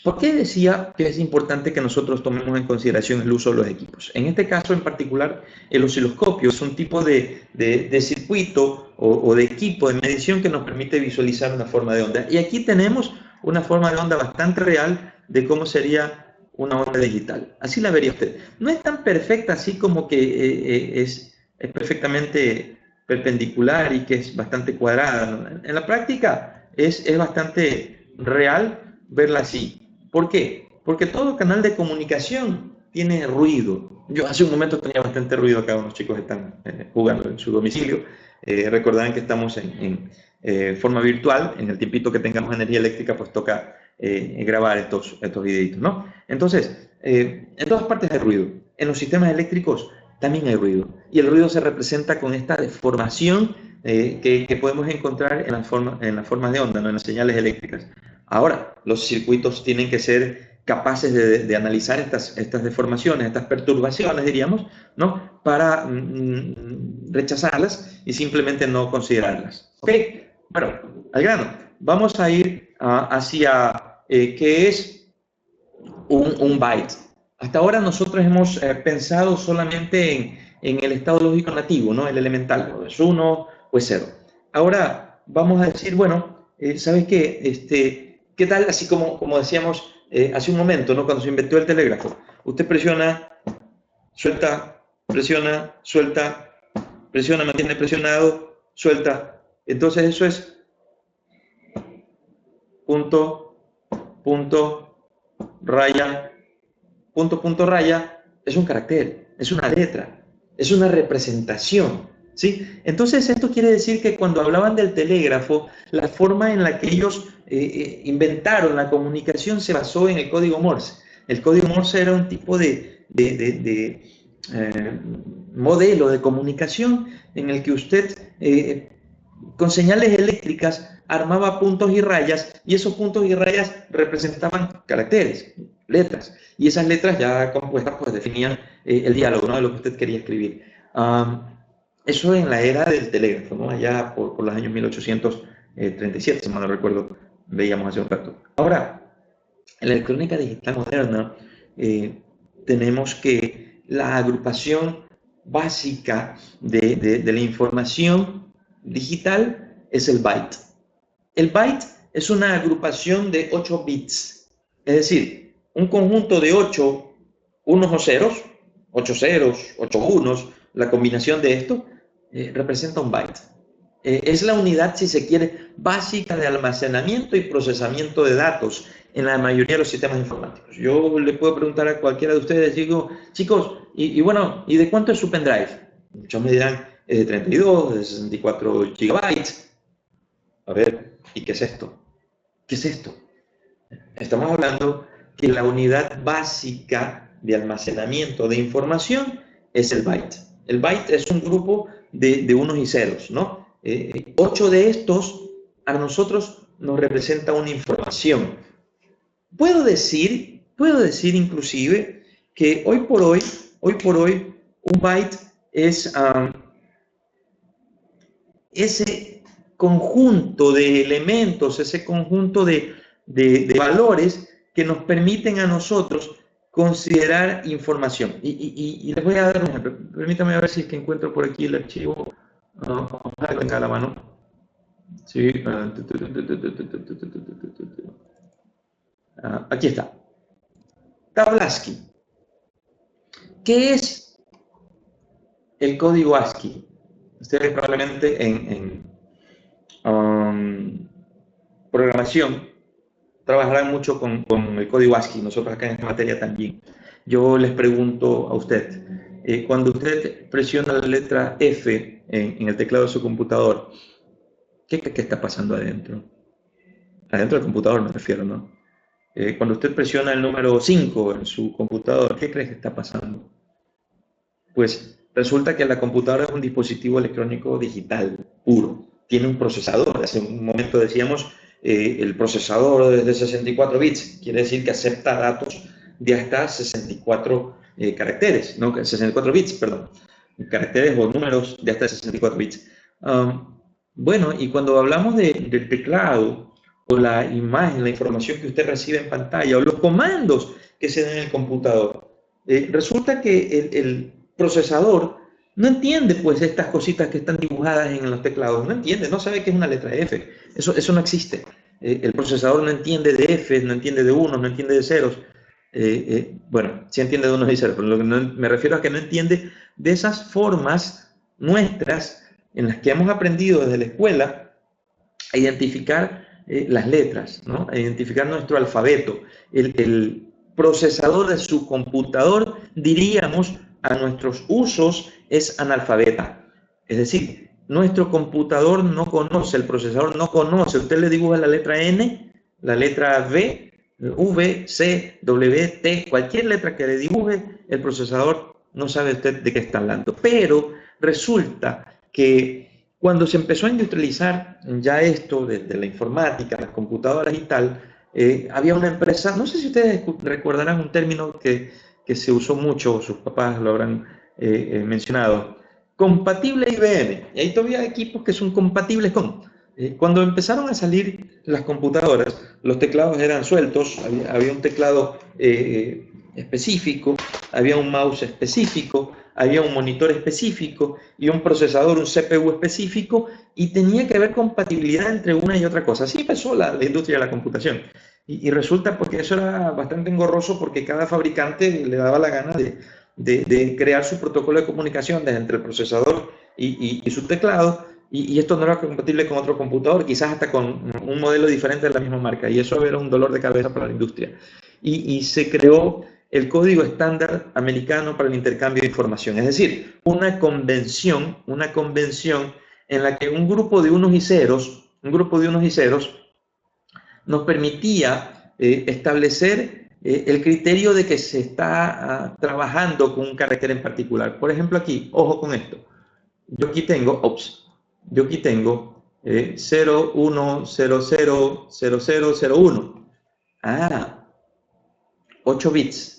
¿Por qué decía que es importante que nosotros tomemos en consideración el uso de los equipos? En este caso en particular, el osciloscopio es un tipo de circuito o de equipo de medición que nos permite visualizar una forma de onda. Y aquí tenemos una forma de onda bastante real de cómo sería una onda digital. Así la vería usted. No es tan perfecta así como que es perfectamente perpendicular y que es bastante cuadrada. En la práctica es bastante real verla así. ¿Por qué? Porque todo canal de comunicación tiene ruido. Yo hace un momento tenía bastante ruido acá, unos chicos están jugando en su domicilio. Recordarán que estamos en forma virtual, en el tiempito que tengamos energía eléctrica, pues toca grabar estos videitos, ¿no? Entonces, en todas partes hay ruido. En los sistemas eléctricos también hay ruido. Y el ruido se representa con esta deformación que podemos encontrar en las formas de onda, ¿no? En las señales eléctricas. Ahora, los circuitos tienen que ser capaces de analizar estas deformaciones, estas perturbaciones, diríamos, ¿no? Para rechazarlas y simplemente no considerarlas. ¿Ok? Bueno, al grano. Vamos a ir hacia qué es un byte. Hasta ahora nosotros hemos pensado solamente en el estado lógico nativo, ¿no? El elemental, ¿no? Es 1 o es 0. Ahora vamos a decir, bueno, ¿sabes qué? ¿Qué tal? Así como decíamos hace un momento, ¿no? Cuando se inventó el telégrafo. Usted presiona, suelta, presiona, suelta, presiona, mantiene presionado, suelta. Entonces eso es punto, punto, raya, punto, punto, raya. Es un carácter, es una letra, es una representación. ¿Sí? Entonces esto quiere decir que cuando hablaban del telégrafo, la forma en la que ellos inventaron la comunicación se basó en el código Morse. El código Morse era un tipo de modelo de comunicación en el que usted con señales eléctricas armaba puntos y rayas y esos puntos y rayas representaban caracteres, letras, y esas letras ya compuestas pues definían el diálogo, ¿no? De lo que usted quería escribir. Eso en la era del telégrafo, ¿no? Allá por los años 1837, si mal no recuerdo, veíamos hace un rato. Ahora, en la electrónica digital moderna tenemos que la agrupación básica de la información digital es el byte. El byte es una agrupación de 8 bits, es decir, un conjunto de 8 unos o ceros, 8 ceros, 8 unos, la combinación de esto representa un byte. Es la unidad, si se quiere, básica de almacenamiento y procesamiento de datos en la mayoría de los sistemas informáticos. Yo le puedo preguntar a cualquiera de ustedes, digo, chicos, bueno, ¿y de cuánto es su pendrive? Muchos me dirán, es de 32, de 64 gigabytes. A ver, ¿y qué es esto? ¿Qué es esto? Estamos hablando que la unidad básica de almacenamiento de información es el byte. El byte es un grupo de unos y ceros, ¿no? 8 de estos a nosotros nos representa una información. Puedo decir inclusive que hoy por hoy, un byte es ese conjunto de elementos, ese conjunto de valores que nos permiten a nosotros considerar información. Y les voy a dar un ejemplo. Permítame ver si es que encuentro por aquí el archivo. Ojalá tenga a la mano. Sí. Aquí está. Tabla ASCII. ¿Qué es el código ASCII? Ustedes probablemente programación trabajarán mucho con el código ASCII, nosotros acá en esta materia también. Yo les pregunto a usted, cuando usted presiona la letra F en el teclado de su computador, ¿qué está pasando adentro? Adentro del computador me refiero, ¿no? Cuando usted presiona el número 5 en su computador, ¿qué cree que está pasando? Pues resulta que la computadora es un dispositivo electrónico digital puro. Tiene un procesador. Hace un momento decíamos, el procesador es de 64 bits. Quiere decir que acepta datos de hasta 64 caracteres, no, 64 bits, perdón. Caracteres o números de hasta 64 bits. Bueno, y cuando hablamos del teclado o la imagen, la información que usted recibe en pantalla o los comandos que se dan en el computador, resulta que el procesador no entiende pues estas cositas que están dibujadas en los teclados, no entiende, no sabe qué es una letra F, eso no existe. El procesador no entiende de F, no entiende de unos, no entiende de ceros. Bueno, sí entiende de unos y ceros, pero lo que me refiero a que no entiende de esas formas nuestras en las que hemos aprendido desde la escuela a identificar las letras, ¿no? A identificar nuestro alfabeto. El procesador de su computador, diríamos, a nuestros usos es analfabeta. Es decir, nuestro computador no conoce, el procesador no conoce. Usted le dibuja la letra N, la letra V, V, C, W, T, cualquier letra que le dibuje, el procesador no sabe usted de qué está hablando. Pero resulta que cuando se empezó a industrializar ya esto de la informática, las computadoras y tal, había una empresa, no sé si ustedes recordarán un término que se usó mucho, sus papás lo habrán mencionado, compatible IBM. Y hay todavía equipos que son compatibles con. Cuando empezaron a salir las computadoras, los teclados eran sueltos, había un teclado específico, había un mouse específico, había un monitor específico y un procesador, un CPU específico, y tenía que haber compatibilidad entre una y otra cosa. Así empezó la industria de la computación. Y resulta porque eso era bastante engorroso porque cada fabricante le daba la gana de crear su protocolo de comunicación desde entre el procesador y su teclado, y esto no era compatible con otro computador, quizás hasta con un modelo diferente de la misma marca, y eso era un dolor de cabeza para la industria. Y se creó el Código Estándar Americano para el Intercambio de Información, es decir, una convención en la que un grupo de unos y ceros nos permitía establecer el criterio de que se está trabajando con un carácter en particular. Por ejemplo, aquí, ojo con esto. Yo aquí tengo 0, 1, 0, 0, 0, 0, 0, 1. 8 bits.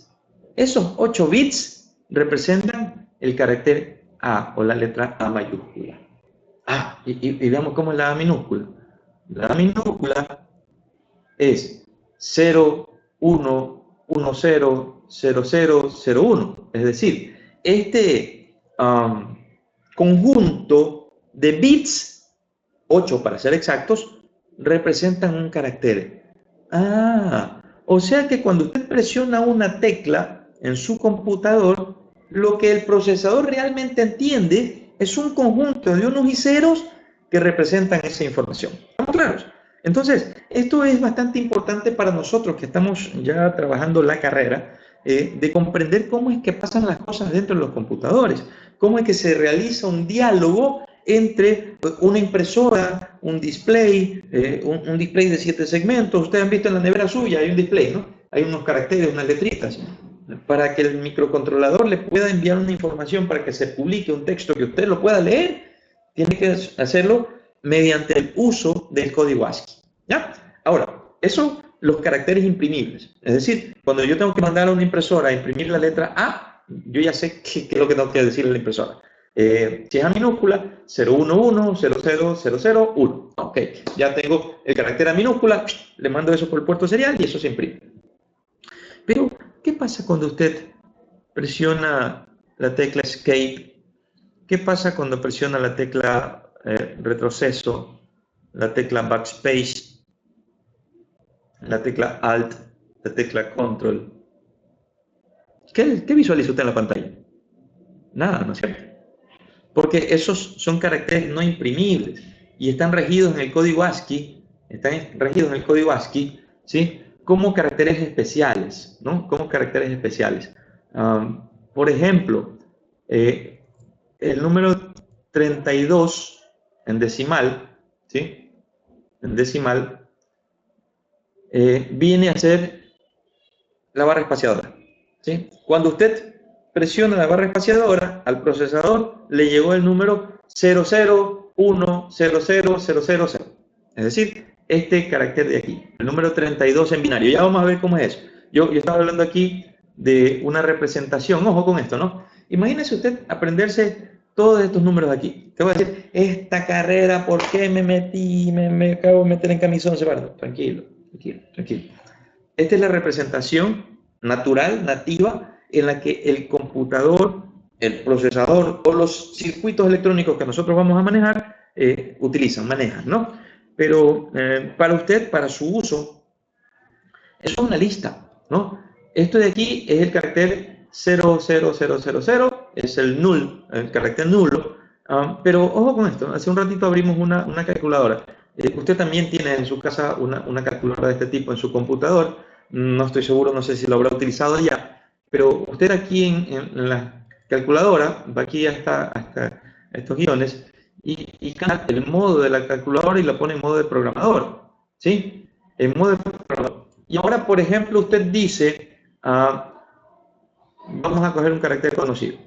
Esos 8 bits representan el carácter A o la letra A mayúscula. Y veamos cómo es la A minúscula. La A minúscula es 0, 1, 1, 0, 0, 0, 0, 1. Es decir, este conjunto de bits, 8 para ser exactos, representan un carácter. O sea que cuando usted presiona una tecla en su computador, lo que el procesador realmente entiende es un conjunto de unos y ceros que representan esa información. ¿Estamos claros? Entonces, esto es bastante importante para nosotros que estamos ya trabajando la carrera, de comprender cómo es que pasan las cosas dentro de los computadores, cómo es que se realiza un diálogo entre una impresora, un display, un display de 7 segmentos. Ustedes han visto en la nevera suya, hay un display, ¿no? Hay unos caracteres, unas letritas. Para que el microcontrolador le pueda enviar una información para que se publique un texto que usted lo pueda leer, tiene que hacerlo mediante el uso del código ASCII. ¿Ya? Ahora, eso, los caracteres imprimibles. Es decir, cuando yo tengo que mandar a una impresora a imprimir la letra A, yo ya sé qué es lo que tengo que decirle a la impresora. Si es A minúscula, 011, 00, 001. Ok, ya tengo el carácter A minúscula, le mando eso por el puerto serial y eso se imprime. Pero, ¿qué pasa cuando usted presiona la tecla Escape? ¿Qué pasa cuando presiona la tecla retroceso, la tecla Backspace, la tecla Alt, la tecla Control? ¿Qué visualiza usted en la pantalla? Nada, ¿no es cierto? Porque esos son caracteres no imprimibles y están regidos en el código ASCII, ¿sí? Como caracteres especiales, ¿no? Como caracteres especiales. Por ejemplo, el número 32 en decimal, ¿sí? En decimal, viene a ser la barra espaciadora, ¿sí? Cuando usted presiona la barra espaciadora, al procesador le llegó el número 00100000. Es decir, este carácter de aquí, el número 32 en binario. Ya vamos a ver cómo es eso. Yo estaba hablando aquí de una representación. Ojo con esto, ¿no? Imagínese usted aprenderse todos estos números aquí. Te voy a decir, esta carrera, ¿por qué me metí? Me acabo de meter en camisón. Tranquilo, tranquilo, tranquilo. Esta es la representación natural, nativa, en la que el computador, el procesador o los circuitos electrónicos que nosotros vamos a manejar, manejan, ¿no? Pero para usted, para su uso, eso es una lista, ¿no? Esto de aquí es el carácter 00000, es el null, el carácter nulo. Pero ojo con esto, hace un ratito abrimos una calculadora. Usted también tiene en su casa una calculadora de este tipo en su computador. No estoy seguro, no sé si lo habrá utilizado ya, pero usted aquí en la calculadora, va aquí hasta estos guiones y cambia el modo de la calculadora y lo pone en modo de programador, ¿sí? En modo de programador. Y ahora, por ejemplo, usted dice, vamos a coger un carácter conocido,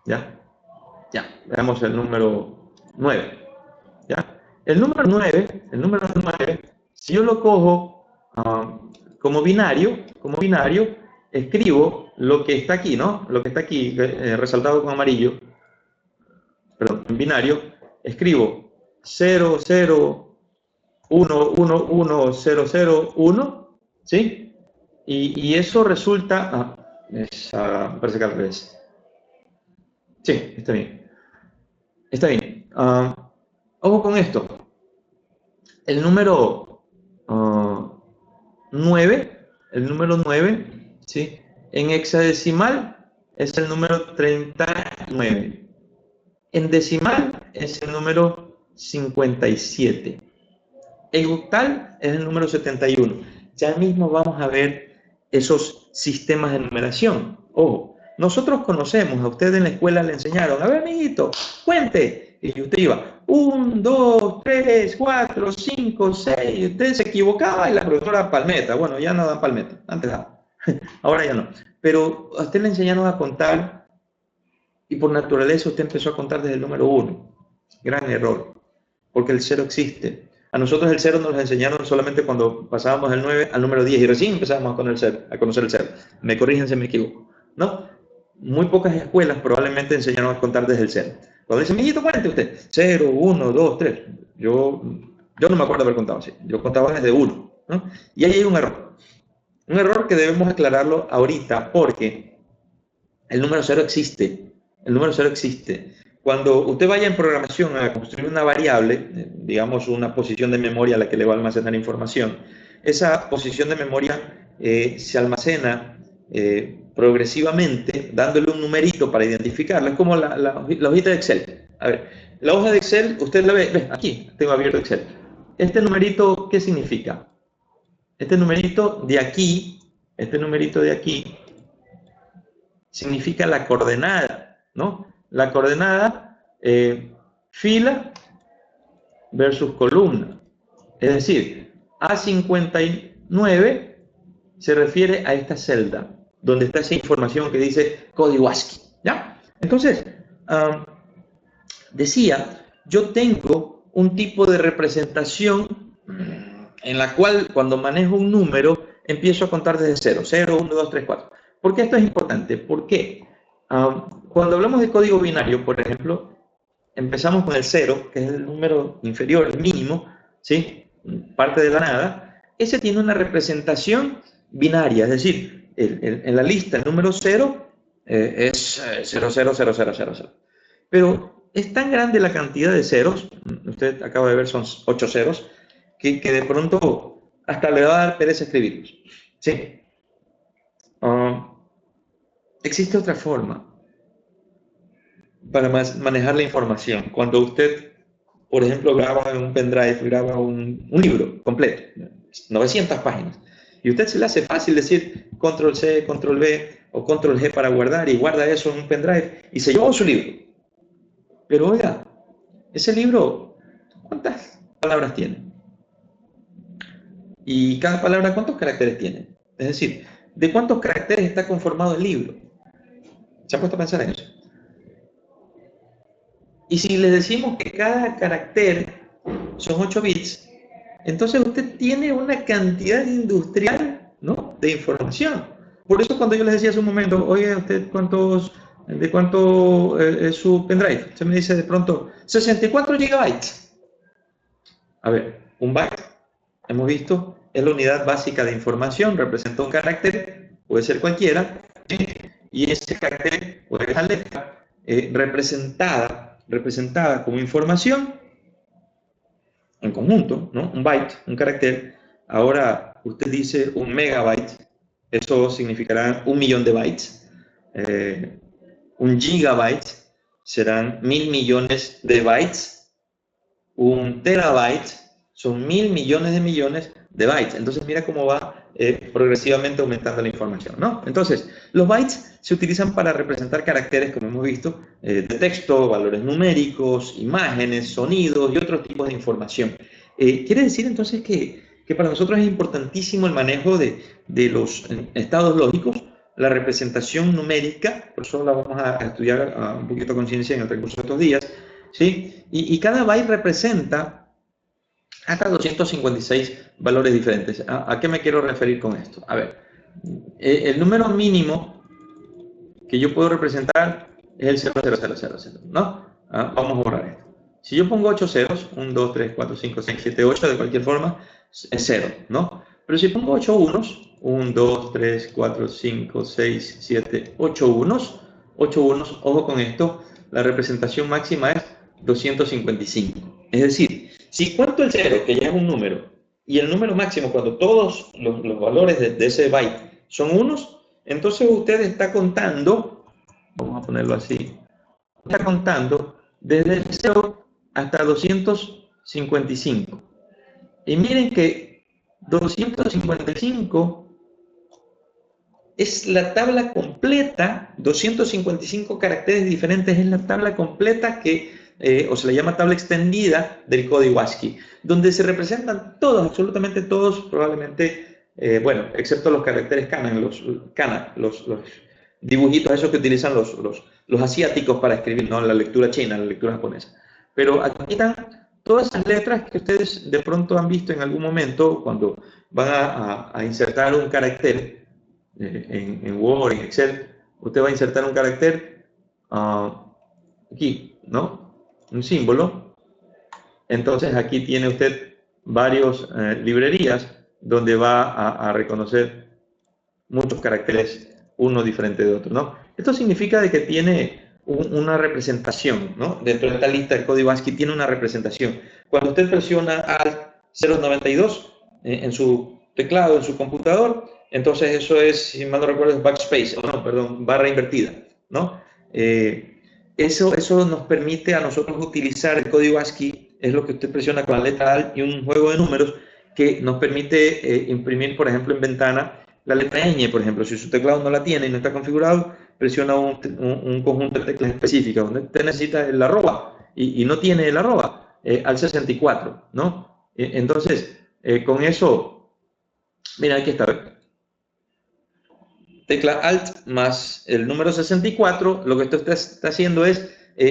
¿ya? Ya, veamos el número 9. ¿Ya? El número 9, si yo lo cojo como binario, escribo lo que está aquí, ¿no? Lo que está aquí resaltado con amarillo, perdón, en binario, escribo 00111001, ¿sí? Y eso resulta, parece que al revés. Sí, está bien. Está bien. Ojo con esto. El número 9, ¿sí? En hexadecimal es el número 39. En decimal es el número 57. En octal es el número 71. Ya mismo vamos a ver esos sistemas de numeración. Ojo, nosotros conocemos, a usted en la escuela le enseñaron, a ver, amiguito, cuente. Y usted iba, 1, 2, 3, 4, 5, 6. Y usted se equivocaba y la profesora palmeta. Bueno, ya no dan palmeta, antes daba. Ahora ya no. Pero a usted le enseñaron a contar y por naturaleza usted empezó a contar desde el número 1. Gran error, porque el 0 existe. A nosotros el 0 nos lo enseñaron solamente cuando pasábamos del 9 al número 10 y recién empezábamos a conocer el 0. Me corrigen si me equivoco, ¿no? Muy pocas escuelas probablemente enseñaron a contar desde el 0. Cuando dicen, mijito, cuente usted, 0, 1, 2, 3. Yo no me acuerdo haber contado así. Yo contaba desde 1, ¿no? Y ahí hay un error. Un error que debemos aclararlo ahorita porque el número 0 existe. El número 0 existe. Cuando usted vaya en programación a construir una variable, digamos una posición de memoria a la que le va a almacenar información, esa posición de memoria se almacena progresivamente, dándole un numerito para identificarla. Es como la hojita de Excel. A ver, la hoja de Excel, usted la ve, aquí tengo abierto Excel. Este numerito, ¿qué significa? Este numerito de aquí, significa la coordenada, ¿no? La coordenada fila versus columna. Es decir, A59 se refiere a esta celda, donde está esa información que dice código ASCII, ¿ya? Entonces, decía, yo tengo un tipo de representación en la cual cuando manejo un número empiezo a contar desde 0, 0, 1, 2, 3, 4. ¿Por qué esto es importante? ¿Por qué? Cuando hablamos de código binario, por ejemplo, empezamos con el 0, que es el número inferior, el mínimo, ¿sí? Parte de la nada. Ese tiene una representación binaria, es decir, en la lista el número 0 es 0, 0, 0, 0, 0, 0. Pero es tan grande la cantidad de ceros, usted acaba de ver son 8 ceros, que de pronto hasta le va a dar pereza escribirlos. Sí. existe otra forma para manejar la información. Cuando usted, por ejemplo, graba en un pendrive, graba un libro completo, 900 páginas, y a usted se le hace fácil decir control C, control V o control G para guardar, y guarda eso en un pendrive y se llevó su libro. Pero oiga, ese libro, ¿cuántas palabras tiene? Y cada palabra, ¿cuántos caracteres tiene? Es decir, ¿de cuántos caracteres está conformado el libro? ¿Se ha puesto a pensar en eso? Y si les decimos que cada carácter son 8 bits, entonces usted tiene una cantidad industrial, ¿no?, de información. Por eso cuando yo les decía hace un momento, oye, ¿usted de cuánto es su pendrive? Usted me dice de pronto, 64 gigabytes. A ver, un byte, hemos visto, es la unidad básica de información, representa un carácter, puede ser cualquiera, ¿sí? Y ese carácter, o esa letra, representada como información, en conjunto, ¿no? Un byte, un carácter. Ahora usted dice un megabyte, eso significará 1.000.000 de bytes. Un gigabyte serán 1.000 millones de bytes. Un terabyte son 1.000 millones de millones de bytes. Entonces mira cómo va progresivamente aumentando la información, ¿no? Entonces, los bytes se utilizan para representar caracteres, como hemos visto, de texto, valores numéricos, imágenes, sonidos y otros tipos de información. Quiere decir entonces que para nosotros es importantísimo el manejo de los estados lógicos, la representación numérica, por eso la vamos a estudiar un poquito a conciencia en el transcurso de estos días, ¿sí? Y cada byte representa hasta 256 valores diferentes. ¿A qué me quiero referir con esto? A ver, el número mínimo que yo puedo representar es el 00000, ¿no? Vamos a borrar esto. Si yo pongo 8 ceros, 1, 2, 3, 4, 5, 6, 7, 8, de cualquier forma, es 0, ¿no? Pero si pongo 8 unos, 1, 2, 3, 4, 5, 6, 7, 8 unos, ojo con esto, la representación máxima es 255. Es decir, si cuento el 0, que ya es un número, y el número máximo, cuando todos los valores de ese byte son unos, entonces usted está contando, vamos a ponerlo así, está contando desde el 0 hasta 255. Y miren que 255 es la tabla completa, 255 caracteres diferentes es la tabla completa o se le llama tabla extendida del código ASCII, donde se representan todos, absolutamente todos, probablemente, bueno, excepto los caracteres kana, los dibujitos esos que utilizan los asiáticos para escribir, ¿no? La lectura china, la lectura japonesa. Pero aquí están todas esas letras que ustedes de pronto han visto en algún momento cuando van a insertar un carácter en Word, en Excel. Usted va a insertar un carácter aquí, ¿no? Un símbolo. Entonces aquí tiene usted varias librerías donde va a reconocer muchos caracteres, uno diferente de otro, ¿no? Esto significa de que tiene una representación, ¿no? Dentro de esta lista del código ASCII tiene una representación. Cuando usted presiona Alt 092 en su teclado, en su computador, entonces eso es, si mal no recuerdo, es backspace, o no, perdón, barra invertida, ¿no? Eso nos permite a nosotros utilizar el código ASCII, es lo que usted presiona con la letra Alt y un juego de números que nos permite imprimir, por ejemplo, en ventana la letra ñ, por ejemplo. Si su teclado no la tiene y no está configurado, presiona un conjunto de teclas específicas donde usted necesita el arroba y no tiene el arroba, al 64, ¿no? Entonces, con eso, mira, aquí está. Tecla Alt más el número 64, lo que usted está haciendo es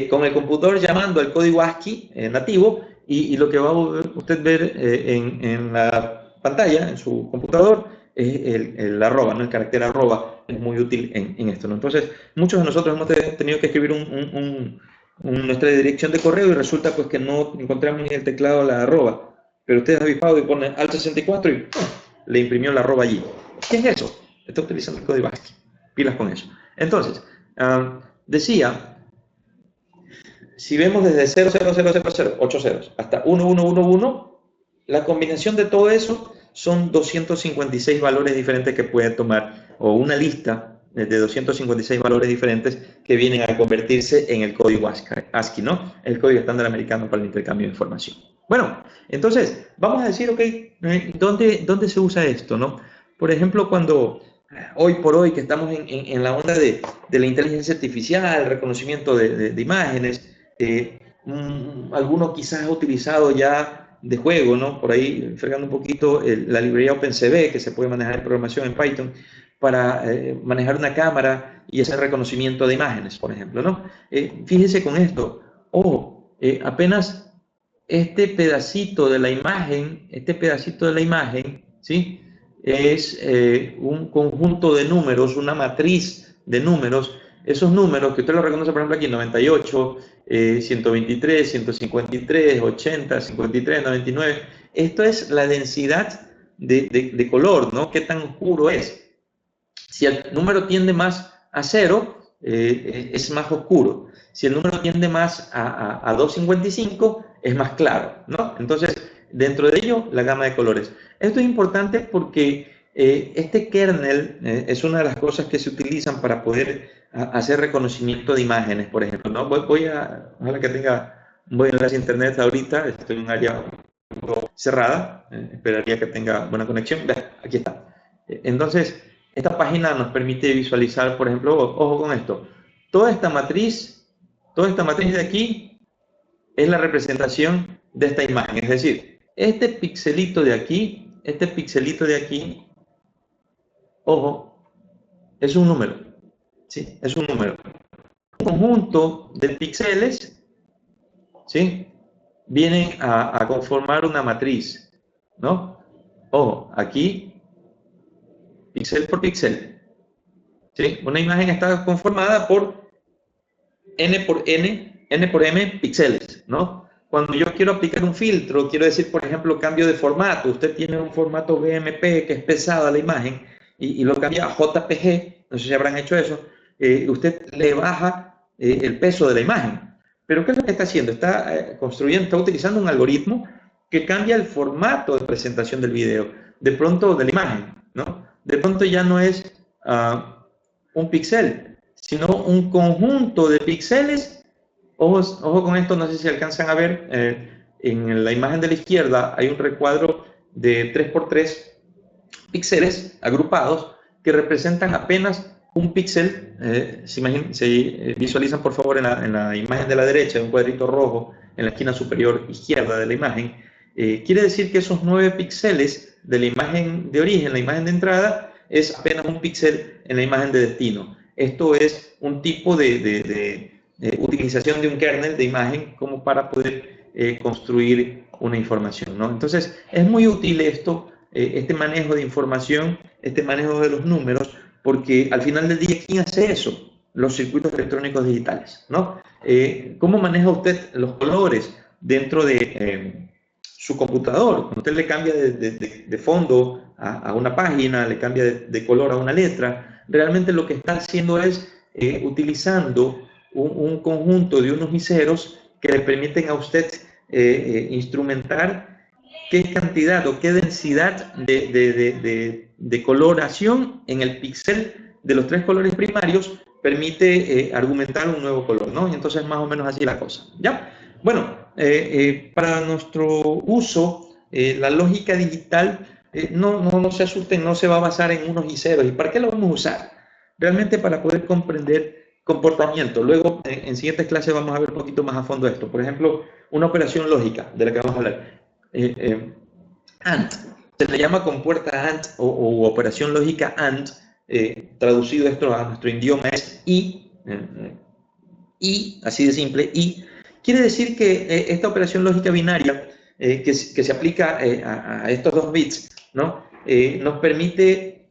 con el computador llamando al código ASCII nativo y lo que va a usted ver en la pantalla, en su computador, es el arroba, ¿no? El carácter arroba es muy útil en esto, ¿no? Entonces, muchos de nosotros hemos tenido que escribir nuestra dirección de correo y resulta pues que no encontramos ni el teclado la arroba, pero usted ha avispado y pone Alt 64 y ¡pum!, le imprimió la arroba allí. ¿Qué es eso? Está utilizando el código ASCII. Pilas con eso. Entonces, decía, si vemos desde 00000, 8 ceros, hasta 1111, la combinación de todo eso son 256 valores diferentes que puede tomar, o una lista de 256 valores diferentes que vienen a convertirse en el código ASCII, ¿no? El código estándar americano para el intercambio de información. Bueno, entonces, vamos a decir, ok, ¿dónde se usa esto, no? Por ejemplo, cuando hoy por hoy que estamos en la onda de la inteligencia artificial, el reconocimiento de imágenes, alguno quizás ha utilizado ya de juego, ¿no? Por ahí, fregando un poquito, la librería OpenCV, que se puede manejar en programación en Python, para manejar una cámara y hacer reconocimiento de imágenes, por ejemplo, ¿no? Fíjese con esto, apenas este pedacito de la imagen, ¿sí? Es un conjunto de números, una matriz de números. Esos números que usted los reconoce, por ejemplo, aquí, 98, 123, 153, 80, 53, 99. Esto es la densidad de color, ¿no? ¿Qué tan oscuro es? Si el número tiende más a 0, es más oscuro. Si el número tiende más a 255, es más claro, ¿no? Entonces, dentro de ello, la gama de colores. Esto es importante porque este kernel es una de las cosas que se utilizan para poder hacer reconocimiento de imágenes, por ejemplo, ¿no? Ojalá que tenga un buen enlace a internet ahorita, estoy en un área un poco cerrada, esperaría que tenga buena conexión. Aquí está. Entonces, esta página nos permite visualizar, por ejemplo, ojo con esto, toda esta matriz de aquí es la representación de esta imagen. Es decir, este pixelito de aquí, ojo, es un número. ¿Sí? Es un número. Un conjunto de píxeles, ¿sí? Vienen a conformar una matriz, ¿no? Ojo, aquí, píxel por píxel. ¿Sí? Una imagen está conformada por n por m píxeles, ¿no? Cuando yo quiero aplicar un filtro, quiero decir, por ejemplo, cambio de formato. Usted tiene un formato BMP que es pesada la imagen y lo cambia a JPG, no sé si habrán hecho eso, usted le baja el peso de la imagen. Pero ¿qué es lo que está haciendo? Está está utilizando un algoritmo que cambia el formato de presentación del video, de pronto de la imagen, ¿no? De pronto ya no es un píxel, sino un conjunto de píxeles. Ojo con esto, no sé si alcanzan a ver, en la imagen de la izquierda hay un recuadro de 3x3 píxeles agrupados que representan apenas un píxel. Se visualizan por favor en la imagen de la derecha, un cuadrito rojo en la esquina superior izquierda de la imagen. Quiere decir que esos 9 píxeles de la imagen de origen, la imagen de entrada, es apenas un píxel en la imagen de destino. Esto es un tipo de utilización de un kernel de imagen como para poder construir una información, ¿no? Entonces, es muy útil esto, este manejo de información, este manejo de los números, porque al final del día, ¿quién hace eso? Los circuitos electrónicos digitales, ¿no? ¿Cómo maneja usted los colores dentro de su computador? Cuando usted le cambia de fondo a una página, le cambia de color a una letra, realmente lo que está haciendo es utilizando un conjunto de unos miseros que le permiten a usted instrumentar qué cantidad o qué densidad de coloración en el píxel de los 3 colores primarios permite argumentar un nuevo color, ¿no? Y entonces más o menos así la cosa, ¿ya? Bueno, para nuestro uso, la lógica digital, no se asusten, no se va a basar en unos y ceros. ¿Y para qué lo vamos a usar? Realmente para poder comprender comportamiento. Luego, en siguientes clases vamos a ver un poquito más a fondo esto. Por ejemplo, una operación lógica de la que vamos a hablar. AND. Se le llama compuerta AND o operación lógica AND. Traducido esto a nuestro idioma es I. Así de simple, I. Quiere decir que esta operación lógica binaria que se aplica a estos 2 bits, ¿no? Nos permite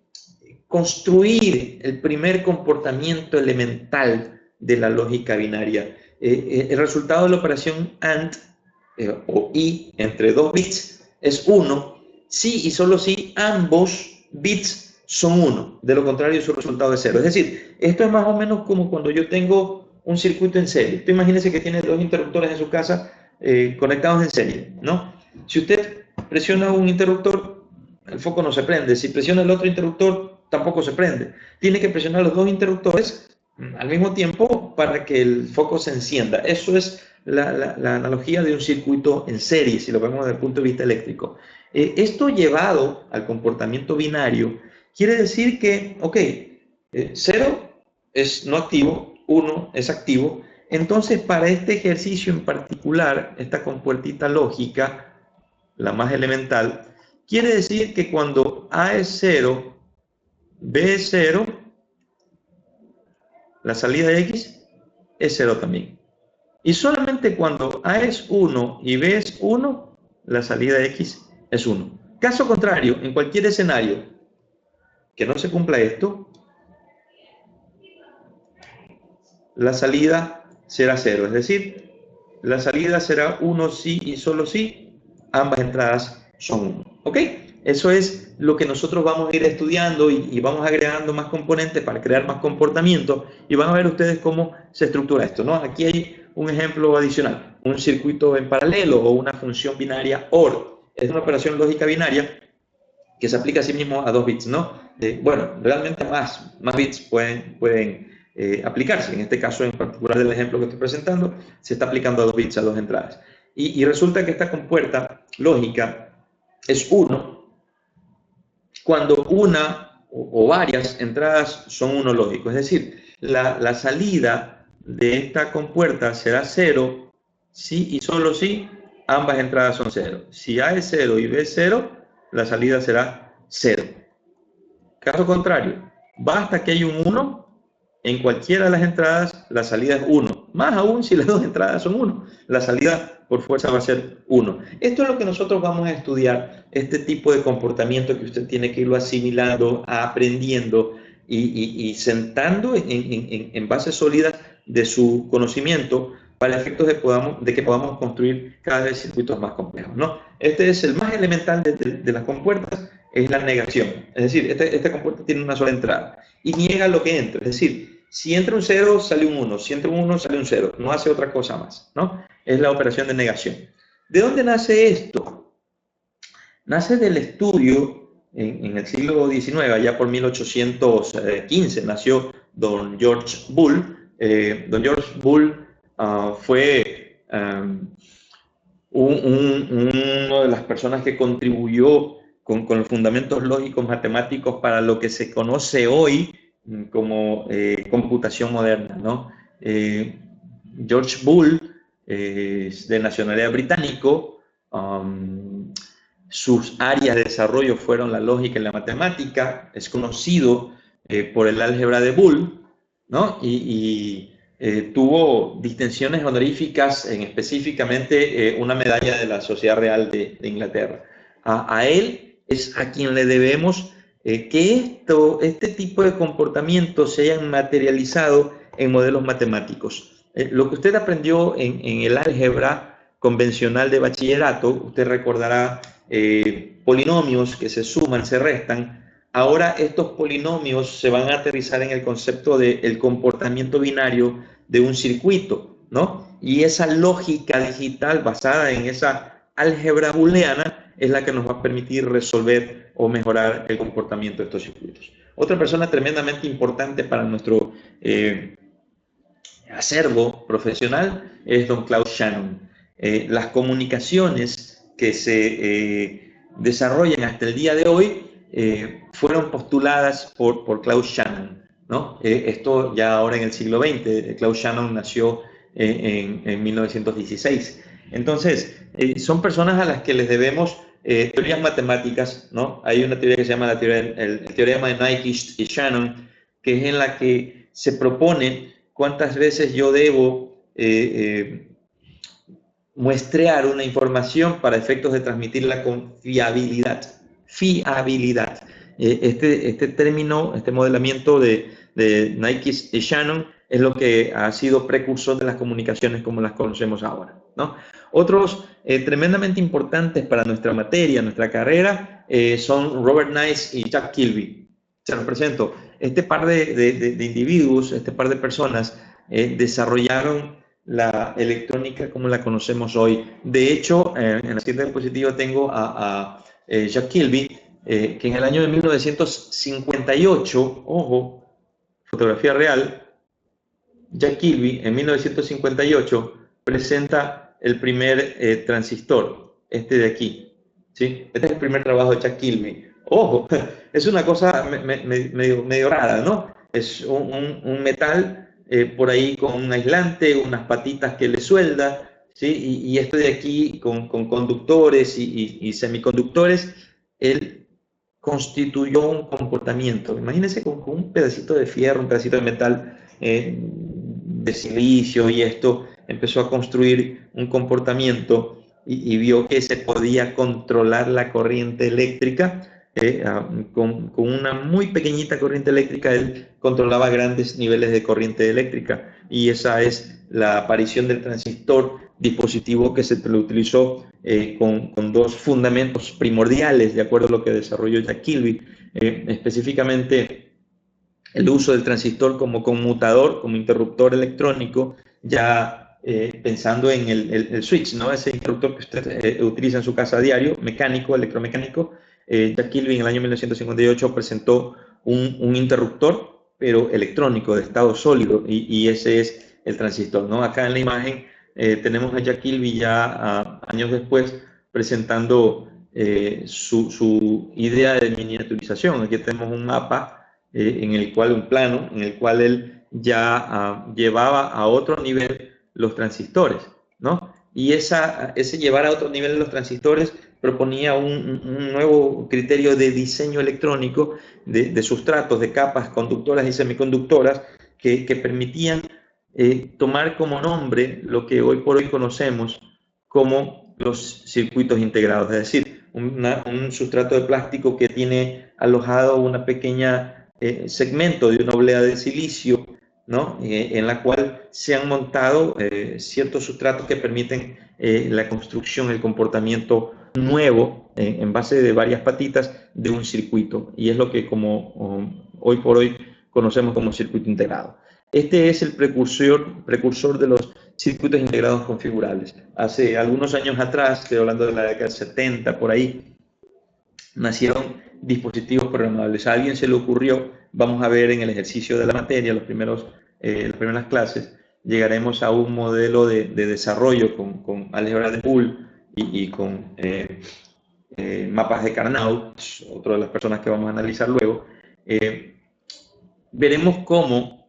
construir el primer comportamiento elemental de la lógica binaria. El resultado de la operación AND o I entre 2 bits es 1 si y solo si ambos bits son 1. De lo contrario, su resultado es 0. Es decir, esto es más o menos como cuando yo tengo un circuito en serie. Usted imagínese que tiene 2 interruptores en su casa conectados en serie, ¿no? Si usted presiona un interruptor, el foco no se prende. Si presiona el otro interruptor, tampoco se prende. Tiene que presionar los dos interruptores al mismo tiempo para que el foco se encienda. Eso es la analogía de un circuito en serie, si lo vemos desde el punto de vista eléctrico. Esto llevado al comportamiento binario quiere decir que, ok, 0 es no activo, 1 es activo. Entonces, para este ejercicio en particular, esta compuertita lógica, la más elemental, quiere decir que cuando A es 0, B es 0, la salida de X es 0 también. Y solamente cuando A es 1 y B es 1, la salida de X es 1. Caso contrario, en cualquier escenario que no se cumpla esto, la salida será 0. Es decir, la salida será 1 sí y solo sí, ambas entradas son 1. ¿Ok? Eso es lo que nosotros vamos a ir estudiando y vamos agregando más componentes para crear más comportamiento y van a ver ustedes cómo se estructura esto, ¿no? Aquí hay un ejemplo adicional, un circuito en paralelo o una función binaria OR. Es una operación lógica binaria que se aplica a sí mismo a 2 bits, ¿no? Bueno, realmente más bits pueden aplicarse. En este caso en particular del ejemplo que estoy presentando, se está aplicando a 2 bits, a 2 entradas. Y resulta que esta compuerta lógica es 1 cuando una o varias entradas son 1 lógico. Es decir, la salida de esta compuerta será 0 si y solo si ambas entradas son 0. Si A es 0 y B es 0, la salida será 0. Caso contrario, basta que hay un 1, en cualquiera de las entradas la salida es 1. Más aún si las dos entradas son 1, la salida por fuerza va a ser 1. Esto es lo que nosotros vamos a estudiar, este tipo de comportamiento que usted tiene que irlo asimilando, aprendiendo y sentando en bases sólidas de su conocimiento para efectos de que podamos construir cada vez circuitos más complejos, ¿no? Este es el más elemental de las compuertas, es la negación. Es decir, esta compuerta tiene una sola entrada y niega lo que entra. Es decir, si entra un 0, sale un 1. Si entra un 1, sale un 0. No hace otra cosa más, ¿no? Es la operación de negación. ¿De dónde nace esto? Nace del estudio en el siglo XIX, allá por 1815, nació don George Boole. Don George Boole fue una de las personas que contribuyó con los fundamentos lógicos matemáticos para lo que se conoce hoy como computación moderna, ¿no? George Boole es de nacionalidad británico. Sus áreas de desarrollo fueron la lógica y la matemática. Es conocido por el álgebra de Boole, ¿no? Tuvo distinciones honoríficas, específicamente una medalla de la Sociedad Real de Inglaterra. A él es a quien le debemos que este tipo de comportamientos se hayan materializado en modelos matemáticos. Lo que usted aprendió en el álgebra convencional de bachillerato, usted recordará polinomios que se suman, se restan. Ahora estos polinomios se van a aterrizar en el concepto del comportamiento binario de un circuito, ¿no? Y esa lógica digital basada en esa álgebra booleana es la que nos va a permitir resolver o mejorar el comportamiento de estos circuitos. Otra persona tremendamente importante para nuestro acervo profesional es don Claude Shannon. Las comunicaciones que se desarrollan hasta el día de hoy fueron postuladas por Claude Shannon, ¿no? Esto ya ahora en el siglo XX. Claude Shannon nació en 1916. Entonces, son personas a las que les debemos teorías matemáticas, ¿no? Hay una teoría que se llama el teorema de Nyquist y Shannon, que es en la que se propone cuántas veces yo debo muestrear una información para efectos de transmitirla con fiabilidad. Fiabilidad. Este término, este modelamiento de Nyquist y Shannon es lo que ha sido precursor de las comunicaciones como las conocemos ahora, ¿no? Otros tremendamente importantes para nuestra materia, nuestra carrera, son Robert Nice y Jack Kilby. Se los presento. Este par de individuos, este par de personas, desarrollaron la electrónica como la conocemos hoy. De hecho, en la siguiente diapositiva tengo a Jack Kilby, que en el año de 1958, ojo, fotografía real, Jack Kilby en 1958 presenta el primer transistor, este de aquí, ¿sí? Este es el primer trabajo de Jack Kilby. Ojo, es una cosa medio rara, ¿no? Es un metal por ahí con un aislante, unas patitas que le suelda, ¿sí? Y esto de aquí con conductores y semiconductores, él constituyó un comportamiento. Imagínense con un pedacito de fierro, un pedacito de metal de silicio, y esto empezó a construir un comportamiento y vio que se podía controlar la corriente eléctrica. Con una muy pequeñita corriente eléctrica, él controlaba grandes niveles de corriente eléctrica, y esa es la aparición del transistor, dispositivo que se lo utilizó con dos fundamentos primordiales, de acuerdo a lo que desarrolló Jack Kilby, específicamente el uso del transistor como conmutador, como interruptor electrónico, ya pensando en el switch, ¿no? Ese interruptor que usted utiliza en su casa a diario, mecánico, electromecánico. Jack Kilby en el año 1958 presentó un interruptor, pero electrónico, de estado sólido, y ese es el transistor, ¿no? Acá en la imagen tenemos a Jack Kilby ya años después presentando su idea de miniaturización. Aquí tenemos un mapa en el cual, un plano en el cual él ya llevaba a otro nivel los transistores, ¿no? Y ese llevar a otro nivel los transistores proponía un nuevo criterio de diseño electrónico de sustratos, de capas conductoras y semiconductoras que permitían tomar como nombre lo que hoy por hoy conocemos como los circuitos integrados, es decir, un sustrato de plástico que tiene alojado una pequeña segmento de una oblea de silicio, ¿no? En la cual se han montado ciertos sustratos que permiten la construcción, el comportamiento nuevo en base de varias patitas de un circuito, y es lo que hoy por hoy conocemos como circuito integrado. Este es el precursor de los circuitos integrados configurables. Hace algunos años atrás, estoy hablando de la década del 70, por ahí, nacieron dispositivos programables. A alguien se le ocurrió, vamos a ver en el ejercicio de la materia, las primeras clases, llegaremos a un modelo de desarrollo con álgebra de Boole y con mapas de Carnot, otra de las personas que vamos a analizar luego. Veremos cómo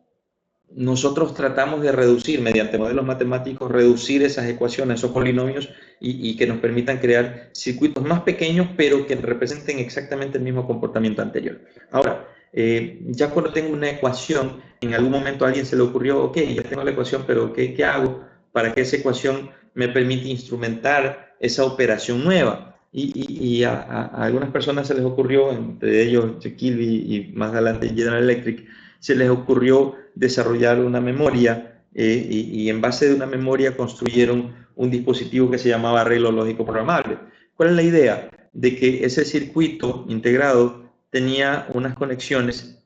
nosotros tratamos de reducir, mediante modelos matemáticos, reducir esas ecuaciones, esos polinomios, y que nos permitan crear circuitos más pequeños, pero que representen exactamente el mismo comportamiento anterior. Ahora, ya cuando tengo una ecuación, en algún momento a alguien se le ocurrió, ok, ya tengo la ecuación, pero ¿qué hago para que esa ecuación me permita instrumentar esa operación nueva? Y a algunas personas se les ocurrió, entre ellos Jack Kilby y más adelante General Electric, se les ocurrió desarrollar una memoria y en base de una memoria construyeron un dispositivo que se llamaba arreglo lógico programable. ¿Cuál es la idea? De que ese circuito integrado tenía unas conexiones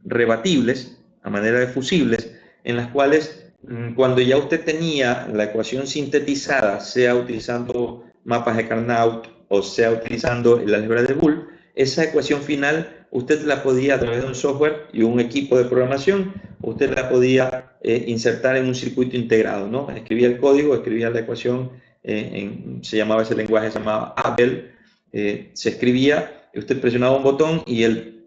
rebatibles, a manera de fusibles, en las cuales cuando ya usted tenía la ecuación sintetizada, sea utilizando mapas de Carnot o sea utilizando el álgebra de Boole, esa ecuación final usted la podía, a través de un software y un equipo de programación, usted la podía insertar en un circuito integrado, ¿no? Escribía el código, escribía la ecuación, se llamaba ese lenguaje, se llamaba Abel, se escribía, y usted presionaba un botón y el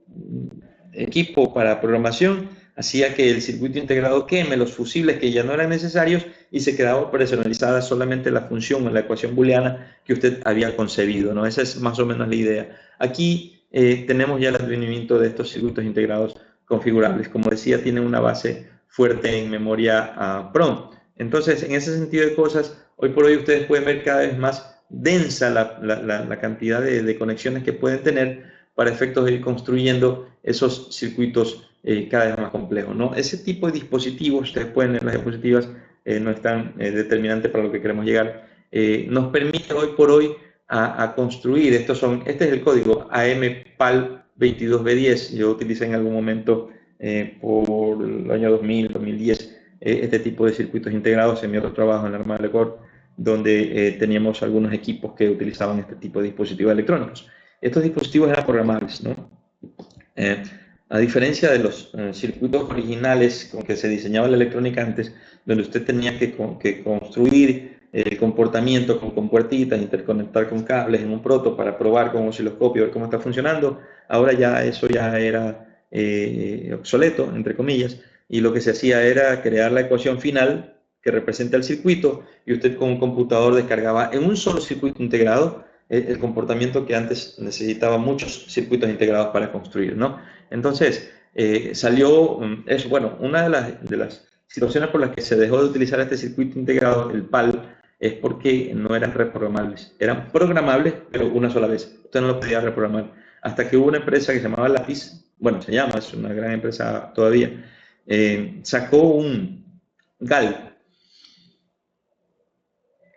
equipo para programación hacía que el circuito integrado queme los fusibles que ya no eran necesarios, y se quedaba operacionalizada solamente la función o la ecuación booleana que usted había concebido, ¿no? Esa es más o menos la idea. Aquí tenemos ya el advenimiento de estos circuitos integrados configurables. Como decía, tienen una base fuerte en memoria PROM. Entonces, en ese sentido de cosas, hoy por hoy ustedes pueden ver cada vez más densa la cantidad de conexiones que pueden tener para efectos de ir construyendo esos circuitos cada vez más complejos, ¿no? Ese tipo de dispositivos, ustedes pueden ver las diapositivas, no es tan determinante para lo que queremos llegar, nos permite hoy por hoy a construir, este es el código AMPAL22B10, yo utilicé en algún momento por el año 2000, 2010, este tipo de circuitos integrados en mi otro trabajo en la Armada de Corps, donde teníamos algunos equipos que utilizaban este tipo de dispositivos electrónicos. estos dispositivos eran programables, ¿no? Eh, a diferencia de los circuitos originales con que se diseñaba la electrónica antes, donde usted tenía que construir el comportamiento con compuertitas, interconectar con cables en un proto para probar con un osciloscopio, ver cómo está funcionando, ahora ya eso ya era obsoleto, entre comillas, y lo que se hacía era crear la ecuación final que representa el circuito, y usted con un computador descargaba en un solo circuito integrado el comportamiento que antes necesitaba muchos circuitos integrados para construir, ¿no? Entonces, salió eso. Bueno, una de las situaciones por las que se dejó de utilizar este circuito integrado, el PAL, es porque no eran reprogramables. Eran programables, pero una sola vez. Usted no lo podía reprogramar. Hasta que hubo una empresa que se llamaba Lapis, bueno, se llama, es una gran empresa todavía, sacó un GAL.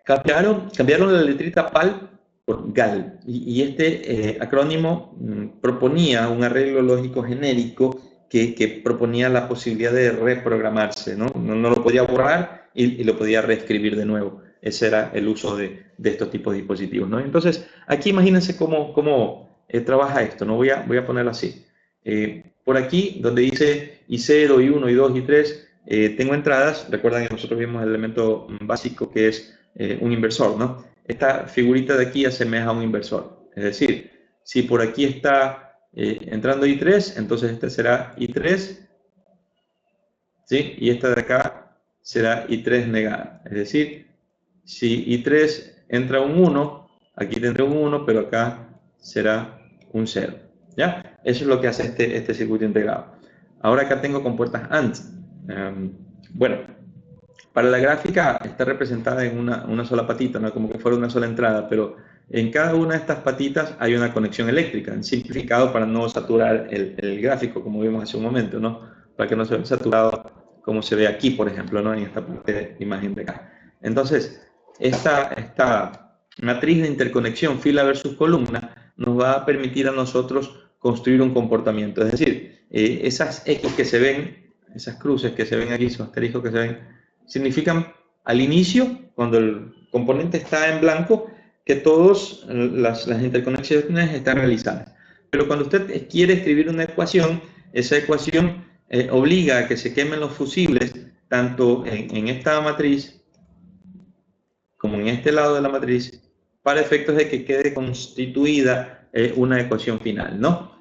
Cambiaron la letrita PAL por GAL, y este acrónimo proponía un arreglo lógico genérico que proponía la posibilidad de reprogramarse, ¿no? No lo podía borrar y lo podía reescribir de nuevo. Ese era el uso de estos tipos de dispositivos, ¿no? Entonces, aquí imagínense cómo trabaja esto, ¿no? Voy a ponerlo así. Por aquí, donde dice I0, I1, I2, I3, tengo entradas. Recuerdan que nosotros vimos el elemento básico que es un inversor, ¿no? Esta figurita de aquí asemeja a un inversor. Es decir, si por aquí está entrando I3, entonces este será I3, ¿sí? Y esta de acá será I3 negada. Es decir, si I3 entra un 1, aquí tendré un 1, pero acá será un 0. ¿Ya? Eso es lo que hace este circuito integrado. Ahora acá tengo compuertas AND. Bueno, para la gráfica está representada en una sola patita, ¿no? Como que fuera una sola entrada, pero en cada una de estas patitas hay una conexión eléctrica, en simplificado para no saturar el gráfico, como vimos hace un momento, ¿no? Para que no se vea saturado como se ve aquí, por ejemplo, ¿no? En esta parte de imagen de acá. Entonces, esta matriz de interconexión fila versus columna nos va a permitir a nosotros construir un comportamiento. Es decir, esas X que se ven, esas cruces que se ven aquí, esos asteriscos que se ven, significan al inicio, cuando el componente está en blanco, que todas las interconexiones están realizadas. Pero cuando usted quiere escribir una ecuación, esa ecuación obliga a que se quemen los fusibles tanto en esta matriz como en este lado de la matriz, para efectos de que quede constituida una ecuación final, ¿no?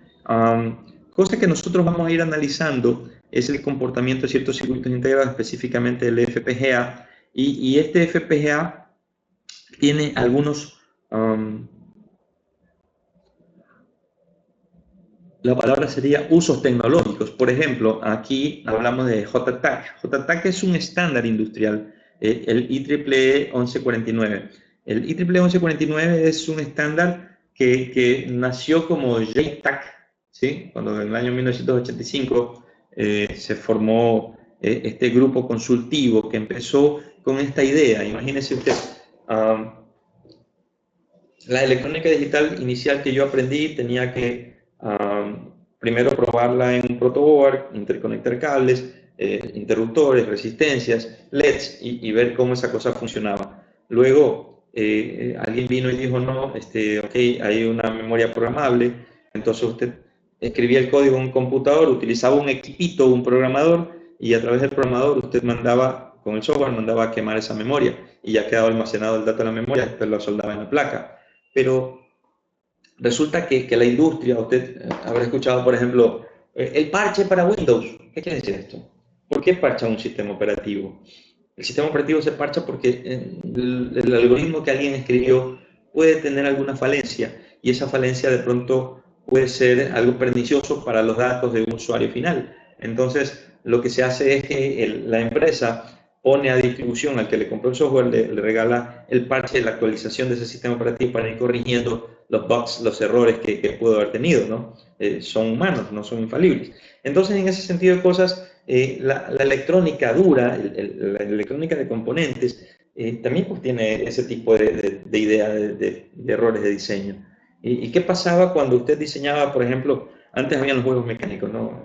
Cosa que nosotros vamos a ir analizando es el comportamiento de ciertos circuitos integrados, específicamente el FPGA, y este FPGA tiene algunos, la palabra sería usos tecnológicos. Por ejemplo, aquí hablamos de JTAG. JTAG es un estándar industrial, el IEEE 1149. El IEEE 1149 es un estándar que nació como JTAG, ¿sí? Cuando en el año 1985 se formó este grupo consultivo que empezó con esta idea. Imagínese usted, la electrónica digital inicial que yo aprendí tenía que primero probarla en un protoboard, interconectar cables, interruptores, resistencias, LEDs y ver cómo esa cosa funcionaba. Luego alguien vino y dijo, no, ok, hay una memoria programable, entonces usted escribía el código en un computador, utilizaba un equipito, un programador, y a través del programador usted mandaba, con el software, mandaba a quemar esa memoria y ya quedaba almacenado el dato en la memoria, después lo soldaba en la placa. Pero resulta que la industria, usted habrá escuchado, por ejemplo, el parche para Windows. ¿Qué quiere decir esto? ¿Por qué parcha un sistema operativo? El sistema operativo se parcha porque el algoritmo que alguien escribió puede tener alguna falencia, y esa falencia de pronto puede ser algo pernicioso para los datos de un usuario final. Entonces, lo que se hace es que la empresa pone a distribución al que le compró el software, le regala el parche de la actualización de ese sistema operativo para ir corrigiendo los bugs, los errores que pudo haber tenido, ¿no? Son humanos, no son infalibles. Entonces, en ese sentido de cosas, la electrónica dura, la electrónica de componentes, también pues, tiene ese tipo de idea de errores de diseño. ¿Y qué pasaba cuando usted diseñaba, por ejemplo, antes habían los juegos mecánicos, ¿no?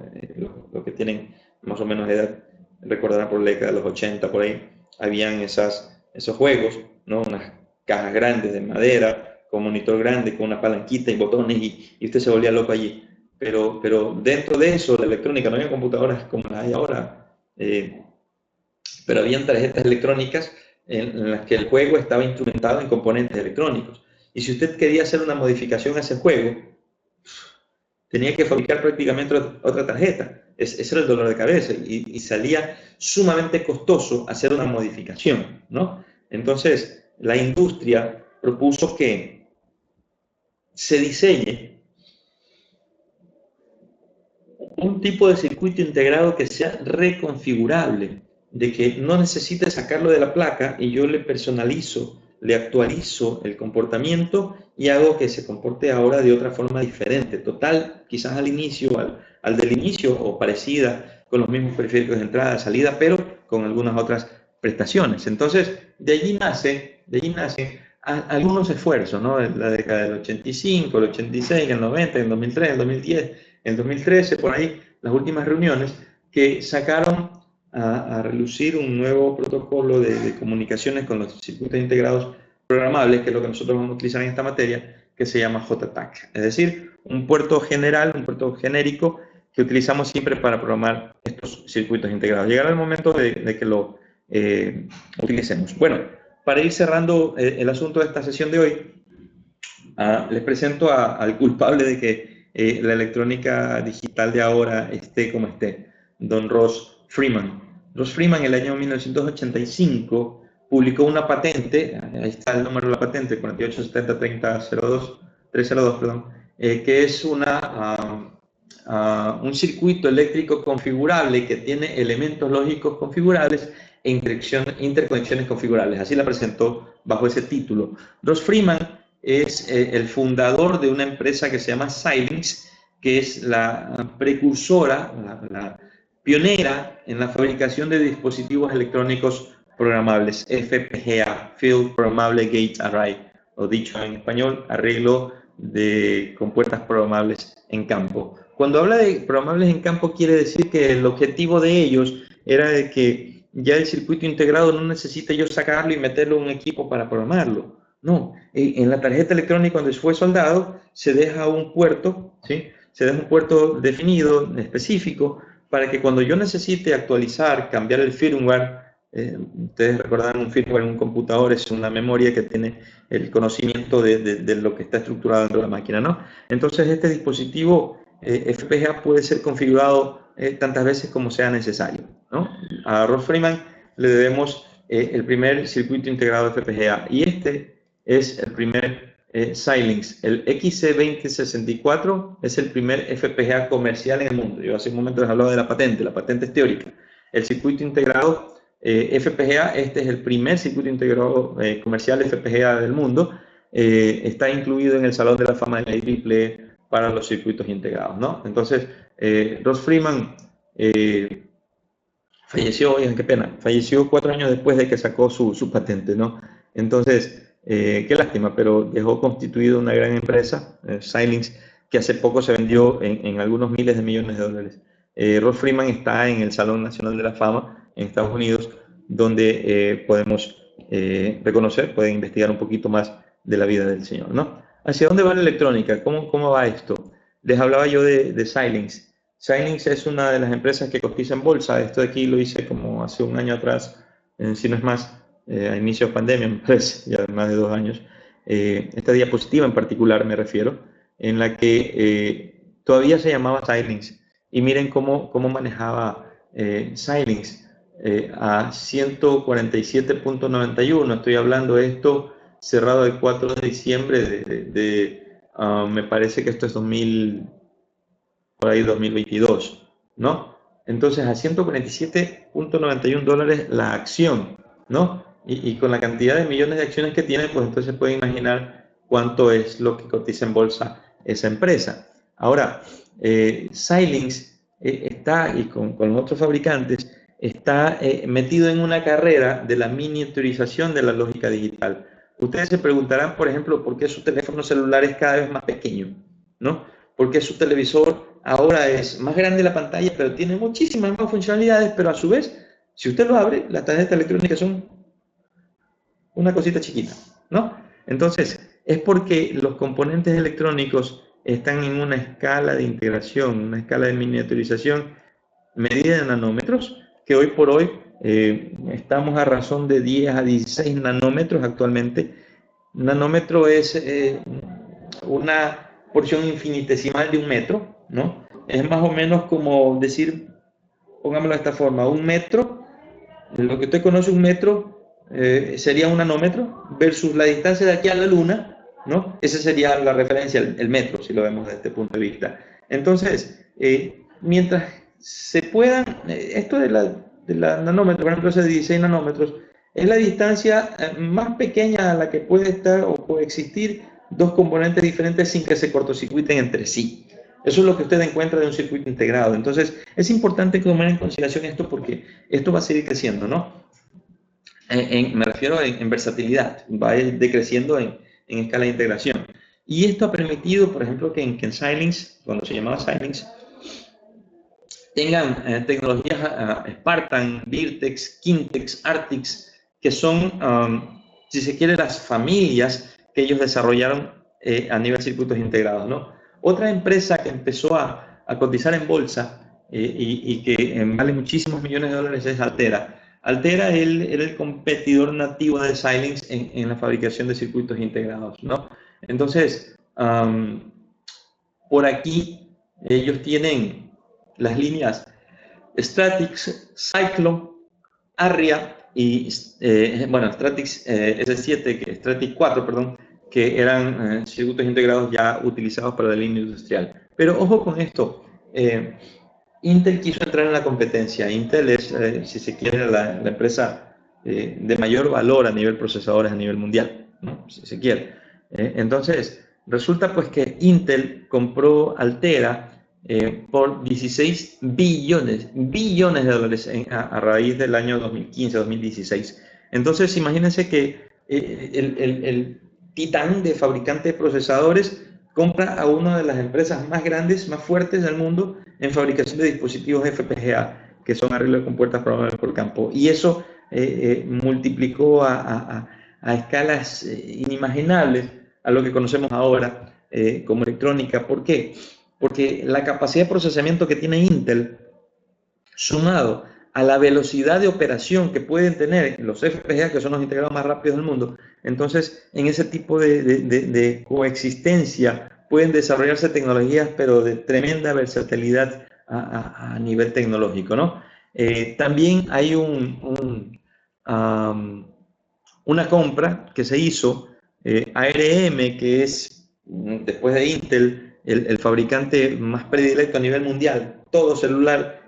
Los que tienen más o menos edad, recordarán por la década de los 80, por ahí, habían esos juegos, ¿no? Unas cajas grandes de madera, con monitor grande, con una palanquita y botones, y usted se volvía loco allí. Pero dentro de eso, la electrónica, no había computadoras como las hay ahora, pero habían tarjetas electrónicas en las que el juego estaba instrumentado en componentes electrónicos. Y si usted quería hacer una modificación a ese juego, tenía que fabricar prácticamente otra tarjeta. Ese era el dolor de cabeza y salía sumamente costoso hacer una modificación, ¿no? Entonces, la industria propuso que se diseñe un tipo de circuito integrado que sea reconfigurable, de que no necesite sacarlo de la placa y yo le personalizo, le actualizo el comportamiento y hago que se comporte ahora de otra forma diferente. Total, quizás al inicio, al del inicio o parecida, con los mismos periféricos de entrada, salida, pero con algunas otras prestaciones. Entonces, de allí nacen algunos esfuerzos, ¿no? En la década del 85, el 86, el 90, el 2003, el 2010, el 2013, por ahí, las últimas reuniones que sacaron a relucir un nuevo protocolo de comunicaciones con los circuitos integrados programables, que es lo que nosotros vamos a utilizar en esta materia, que se llama JTAG. Es decir, un puerto general, un puerto genérico que utilizamos siempre para programar estos circuitos integrados. Llegará el momento de que lo utilicemos. Bueno, para ir cerrando el asunto de esta sesión de hoy, les presento al culpable de que la electrónica digital de ahora esté como esté, don Ross Freeman. Ross Freeman en el año 1985 publicó una patente, ahí está el número de la patente, 4870-302, que es un circuito eléctrico configurable que tiene elementos lógicos configurables e interconexiones configurables. Así la presentó bajo ese título. Ross Freeman es el fundador de una empresa que se llama Xilinx, que es la precursora, la pionera en la fabricación de dispositivos electrónicos programables, FPGA, Field Programmable Gate Array, o dicho en español, arreglo de compuertas programables en campo. Cuando habla de programables en campo, quiere decir que el objetivo de ellos era de que ya el circuito integrado no necesite yo sacarlo y meterlo en un equipo para programarlo. No, en la tarjeta electrónica cuando fue soldado se deja un puerto, ¿sí? Se deja un puerto definido, específico, para que cuando yo necesite actualizar, cambiar el firmware, ustedes recordarán un firmware en un computador, es una memoria que tiene el conocimiento de lo que está estructurado dentro de la máquina, ¿no? Entonces este dispositivo FPGA puede ser configurado tantas veces como sea necesario, ¿no? A Ross Freeman le debemos el primer circuito integrado FPGA y este es el primer Xilinx. El XC2064 es el primer FPGA comercial en el mundo. Yo hace un momento les hablaba de la patente es teórica. El circuito integrado FPGA, este es el primer circuito integrado comercial FPGA del mundo. Está incluido en el Salón de la Fama de la IEEE para los circuitos integrados, ¿no? Entonces, Ross Freeman falleció, oigan, qué pena, falleció 4 años después de que sacó su patente, ¿no? Entonces, qué lástima, pero dejó constituido una gran empresa, Xilinx, que hace poco se vendió en algunos miles de millones de dólares. Ross Freeman está en el Salón Nacional de la Fama en Estados Unidos, donde podemos reconocer, pueden investigar un poquito más de la vida del señor, ¿no? ¿Hacia dónde va la electrónica? ¿Cómo va esto? Les hablaba yo de Xilinx. Xilinx es una de las empresas que cotiza en bolsa. Esto de aquí lo hice como hace un año atrás, si no es más, a inicios de pandemia, me parece, ya más de 2 años. Esta diapositiva en particular me refiero, en la que todavía se llamaba Xilinx. Y miren cómo manejaba Xilinx a 147.91. Estoy hablando de esto cerrado el 4 de diciembre me parece que esto es 2022, ¿no? Entonces a 147.91 dólares la acción, ¿no? Y con la cantidad de millones de acciones que tiene, pues entonces pueden imaginar cuánto es lo que cotiza en bolsa esa empresa. Ahora, Xilinx está, y con los otros fabricantes, está metido en una carrera de la miniaturización de la lógica digital. Ustedes se preguntarán, por ejemplo, por qué su teléfono celular es cada vez más pequeño, ¿no? ¿Por qué su televisor ahora es más grande la pantalla, pero tiene muchísimas más funcionalidades, pero a su vez, si usted lo abre, las tarjetas electrónicas son una cosita chiquita, ¿no? Entonces, Es porque los componentes electrónicos están en una escala de integración, una escala de miniaturización medida en nanómetros, que hoy por hoy estamos a razón de 10 a 16 nanómetros actualmente. Nanómetro es una porción infinitesimal de un metro, ¿no? Es más o menos como decir, pongámoslo de esta forma, un metro, lo que usted conoce un metro sería un nanómetro versus la distancia de aquí a la luna, ¿no? Esa sería la referencia, el metro, si lo vemos desde este punto de vista. Entonces, mientras se puedan, esto de la nanómetro, por ejemplo, ese de 16 nanómetros, es la distancia más pequeña a la que puede estar o coexistir dos componentes diferentes sin que se cortocircuiten entre sí. Eso es lo que usted encuentra de un circuito integrado. Entonces, es importante tomar en consideración esto porque esto va a seguir creciendo, ¿no? Me refiero en versatilidad, va a ir decreciendo en escala de integración. Y esto ha permitido, por ejemplo, que en Xilinx, cuando se llamaba Xilinx, tengan tecnologías Spartan, Virtex, Kintex, Artix, que son, si se quiere, las familias que ellos desarrollaron a nivel circuitos integrados, ¿no? Otra empresa que empezó a cotizar en bolsa y que vale muchísimos millones de dólares es Altera. Altera era el competidor nativo de Xilinx en la fabricación de circuitos integrados, ¿no? Entonces, por aquí ellos tienen las líneas Stratix, Cyclone, Arria y, bueno, Stratix S7, Stratix 4, perdón, que eran circuitos integrados ya utilizados para la línea industrial. Pero ojo con esto, Intel quiso entrar en la competencia. Intel es, si se quiere, la empresa de mayor valor a nivel procesadores a nivel mundial, ¿no? Si se quiere. Entonces, resulta pues que Intel compró Altera por 16 billones de dólares a raíz del año 2015-2016. Entonces, imagínense que el titán de fabricante de procesadores compra a una de las empresas más grandes, más fuertes del mundo en fabricación de dispositivos FPGA, que son arreglos con puertas programables por campo. Y eso multiplicó a escalas inimaginables a lo que conocemos ahora como electrónica. ¿Por qué? Porque la capacidad de procesamiento que tiene Intel, sumado a la velocidad de operación que pueden tener los FPGA, que son los integrados más rápidos del mundo, entonces en ese tipo de coexistencia pueden desarrollarse tecnologías, pero de tremenda versatilidad a nivel tecnológico, ¿no? También hay una compra que se hizo, ARM, que es, después de Intel, el fabricante más predilecto a nivel mundial. Todo celular,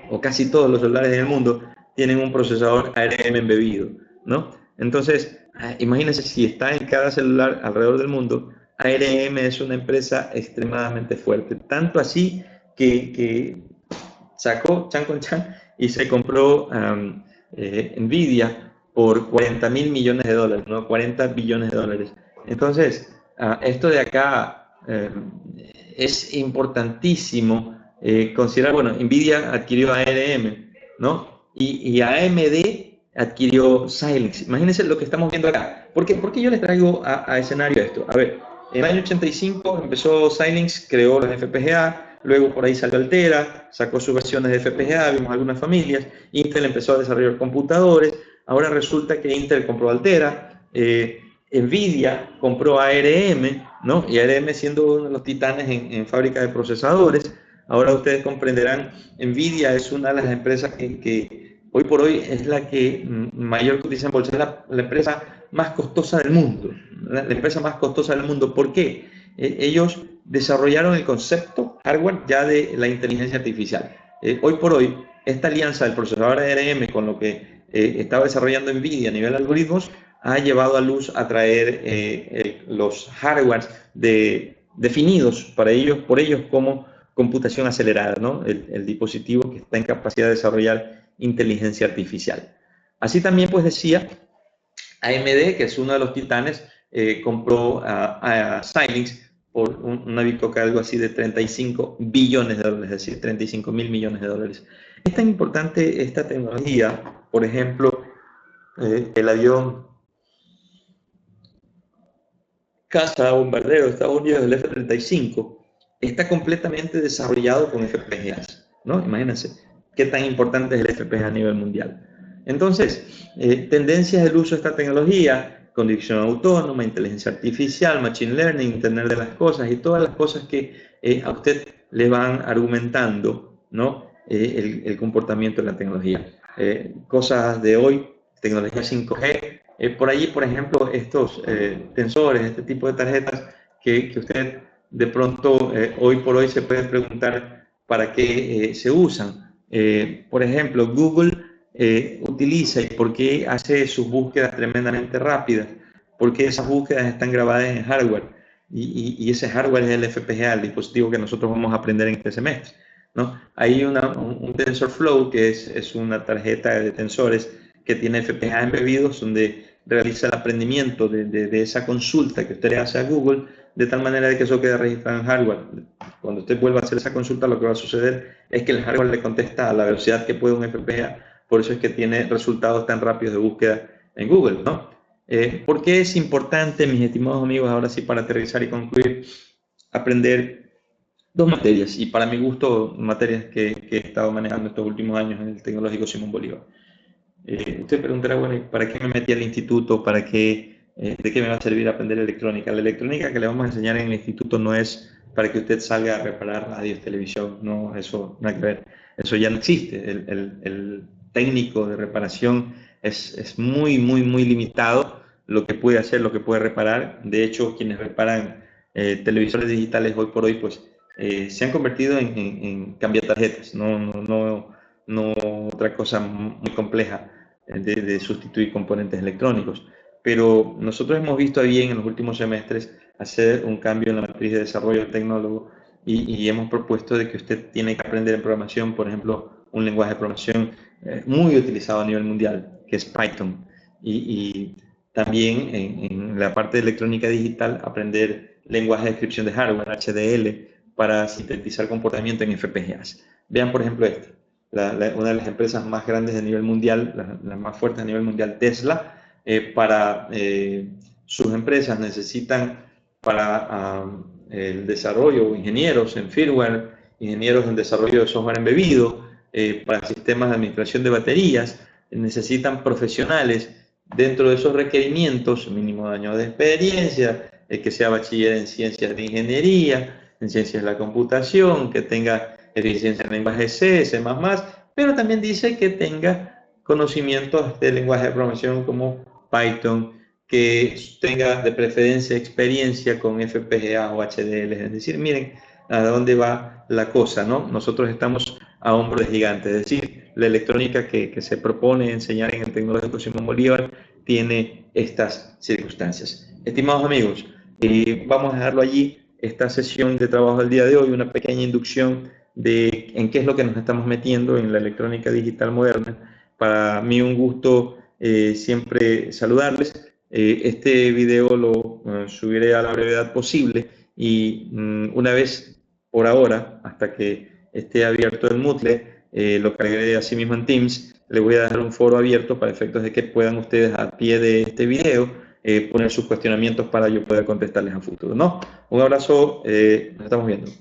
o casi todos los celulares en el mundo, tienen un procesador ARM embebido, ¿no? Entonces, imagínense si está en cada celular alrededor del mundo. ARM es una empresa extremadamente fuerte, tanto así que sacó chan con chan y se compró Nvidia por 40.000 millones de dólares, ¿no? 40 billones de dólares. Entonces, esto de acá es importantísimo considerar, bueno, Nvidia adquirió ARM, ¿no? Y AMD adquirió Xilinx. Imagínense lo que estamos viendo acá. ¿Por qué yo les traigo a escenario esto? A ver, en el año 85 empezó Xilinx, creó los FPGA, luego por ahí salió Altera, sacó sus versiones de FPGA, vimos algunas familias, Intel empezó a desarrollar computadores, ahora resulta que Intel compró Altera, Nvidia compró ARM, ¿no? Y ARM siendo uno de los titanes en fábrica de procesadores. Ahora ustedes comprenderán, Nvidia es una de las empresas que hoy por hoy es la que mayor cotiza en bolsa, es la empresa más costosa del mundo, la empresa más costosa del mundo. ¿Por qué? Ellos desarrollaron el concepto hardware ya de la inteligencia artificial. Hoy por hoy, esta alianza del procesador ARM con lo que estaba desarrollando Nvidia a nivel de algoritmos ha llevado a luz a traer los hardwares definidos por ellos como computación acelerada, ¿no? El dispositivo que está en capacidad de desarrollar inteligencia artificial. Así también, pues decía, AMD, que es uno de los titanes, compró a Xilinx por una bicoca algo así de 35 billones de dólares, es decir, 35.000 millones de dólares. Es tan importante esta tecnología, por ejemplo, el avión caza bombardero de Estados Unidos, el F-35, está completamente desarrollado con FPGAs, ¿no? Imagínense qué tan importante es el FPGA a nivel mundial. Entonces, tendencias del uso de esta tecnología, conducción autónoma, inteligencia artificial, machine learning, Internet de las cosas y todas las cosas que a usted le van argumentando, ¿no? El comportamiento de la tecnología. Cosas de hoy, tecnología 5G, por allí, por ejemplo, estos tensores, este tipo de tarjetas que usted de pronto hoy por hoy se puede preguntar para qué se usan. Por ejemplo, Google utiliza y por qué hace sus búsquedas tremendamente rápidas, porque esas búsquedas están grabadas en hardware y ese hardware es el FPGA, el dispositivo que nosotros vamos a aprender en este semestre, ¿no? Hay un TensorFlow que es una tarjeta de tensores que tiene FPGA embebidos donde realiza el aprendimiento de esa consulta que usted le hace a Google de tal manera de que eso quede registrado en hardware. Cuando usted vuelva a hacer esa consulta, lo que va a suceder es que el hardware le contesta a la velocidad que puede un FPGA. Por eso es que tiene resultados tan rápidos de búsqueda en Google, ¿no? ¿Por qué es importante, mis estimados amigos, ahora sí para aterrizar y concluir, aprender dos materias? Y para mi gusto, materias que he estado manejando estos últimos años en el Tecnológico Simón Bolívar. Usted preguntará, bueno, ¿para qué me metí al instituto? ¿Para qué, de qué me va a servir aprender electrónica? La electrónica que le vamos a enseñar en el instituto no es para que usted salga a reparar radios, televisión, no, eso nada que ver. Eso ya no existe. El técnico de reparación es muy, muy, muy limitado lo que puede hacer, lo que puede reparar. De hecho, quienes reparan televisores digitales hoy por hoy, pues se han convertido en cambiatarjetas, no otra cosa muy compleja de sustituir componentes electrónicos. Pero nosotros hemos visto bien en los últimos semestres hacer un cambio en la matriz de desarrollo del tecnólogo y hemos propuesto de que usted tiene que aprender en programación, por ejemplo, un lenguaje de programación muy utilizado a nivel mundial, que es Python. Y también en la parte de electrónica digital, aprender lenguaje de descripción de hardware, HDL, para sintetizar comportamiento en FPGAs. Vean, por ejemplo, una de las empresas más grandes a nivel mundial, las más fuertes a nivel mundial, Tesla, para sus empresas necesitan para el desarrollo, ingenieros en firmware, ingenieros en desarrollo de software embebido, para sistemas de administración de baterías, necesitan profesionales dentro de esos requerimientos, mínimo de años de experiencia, que sea bachiller en ciencias de ingeniería, en ciencias de la computación, que tenga eficiencia en lenguaje C, C++, pero también dice que tenga conocimientos de lenguaje de programación como Python, que tenga de preferencia experiencia con FPGA o HDL. Es decir, miren a dónde va la cosa, ¿no? Nosotros estamos a hombros de gigantes, es decir, la electrónica que se propone enseñar en el Tecnológico Simón Bolívar tiene estas circunstancias. Estimados amigos, vamos a dejarlo allí, esta sesión de trabajo del día de hoy, una pequeña inducción de en qué es lo que nos estamos metiendo en la electrónica digital moderna. Para mí un gusto siempre saludarles. Este video lo subiré a la brevedad posible y una vez por ahora, hasta que esté abierto el Moodle, lo cargaré así mismo en Teams. Les voy a dejar un foro abierto para efectos de que puedan ustedes a pie de este video poner sus cuestionamientos para yo poder contestarles a futuro, ¿no? Un abrazo, nos estamos viendo.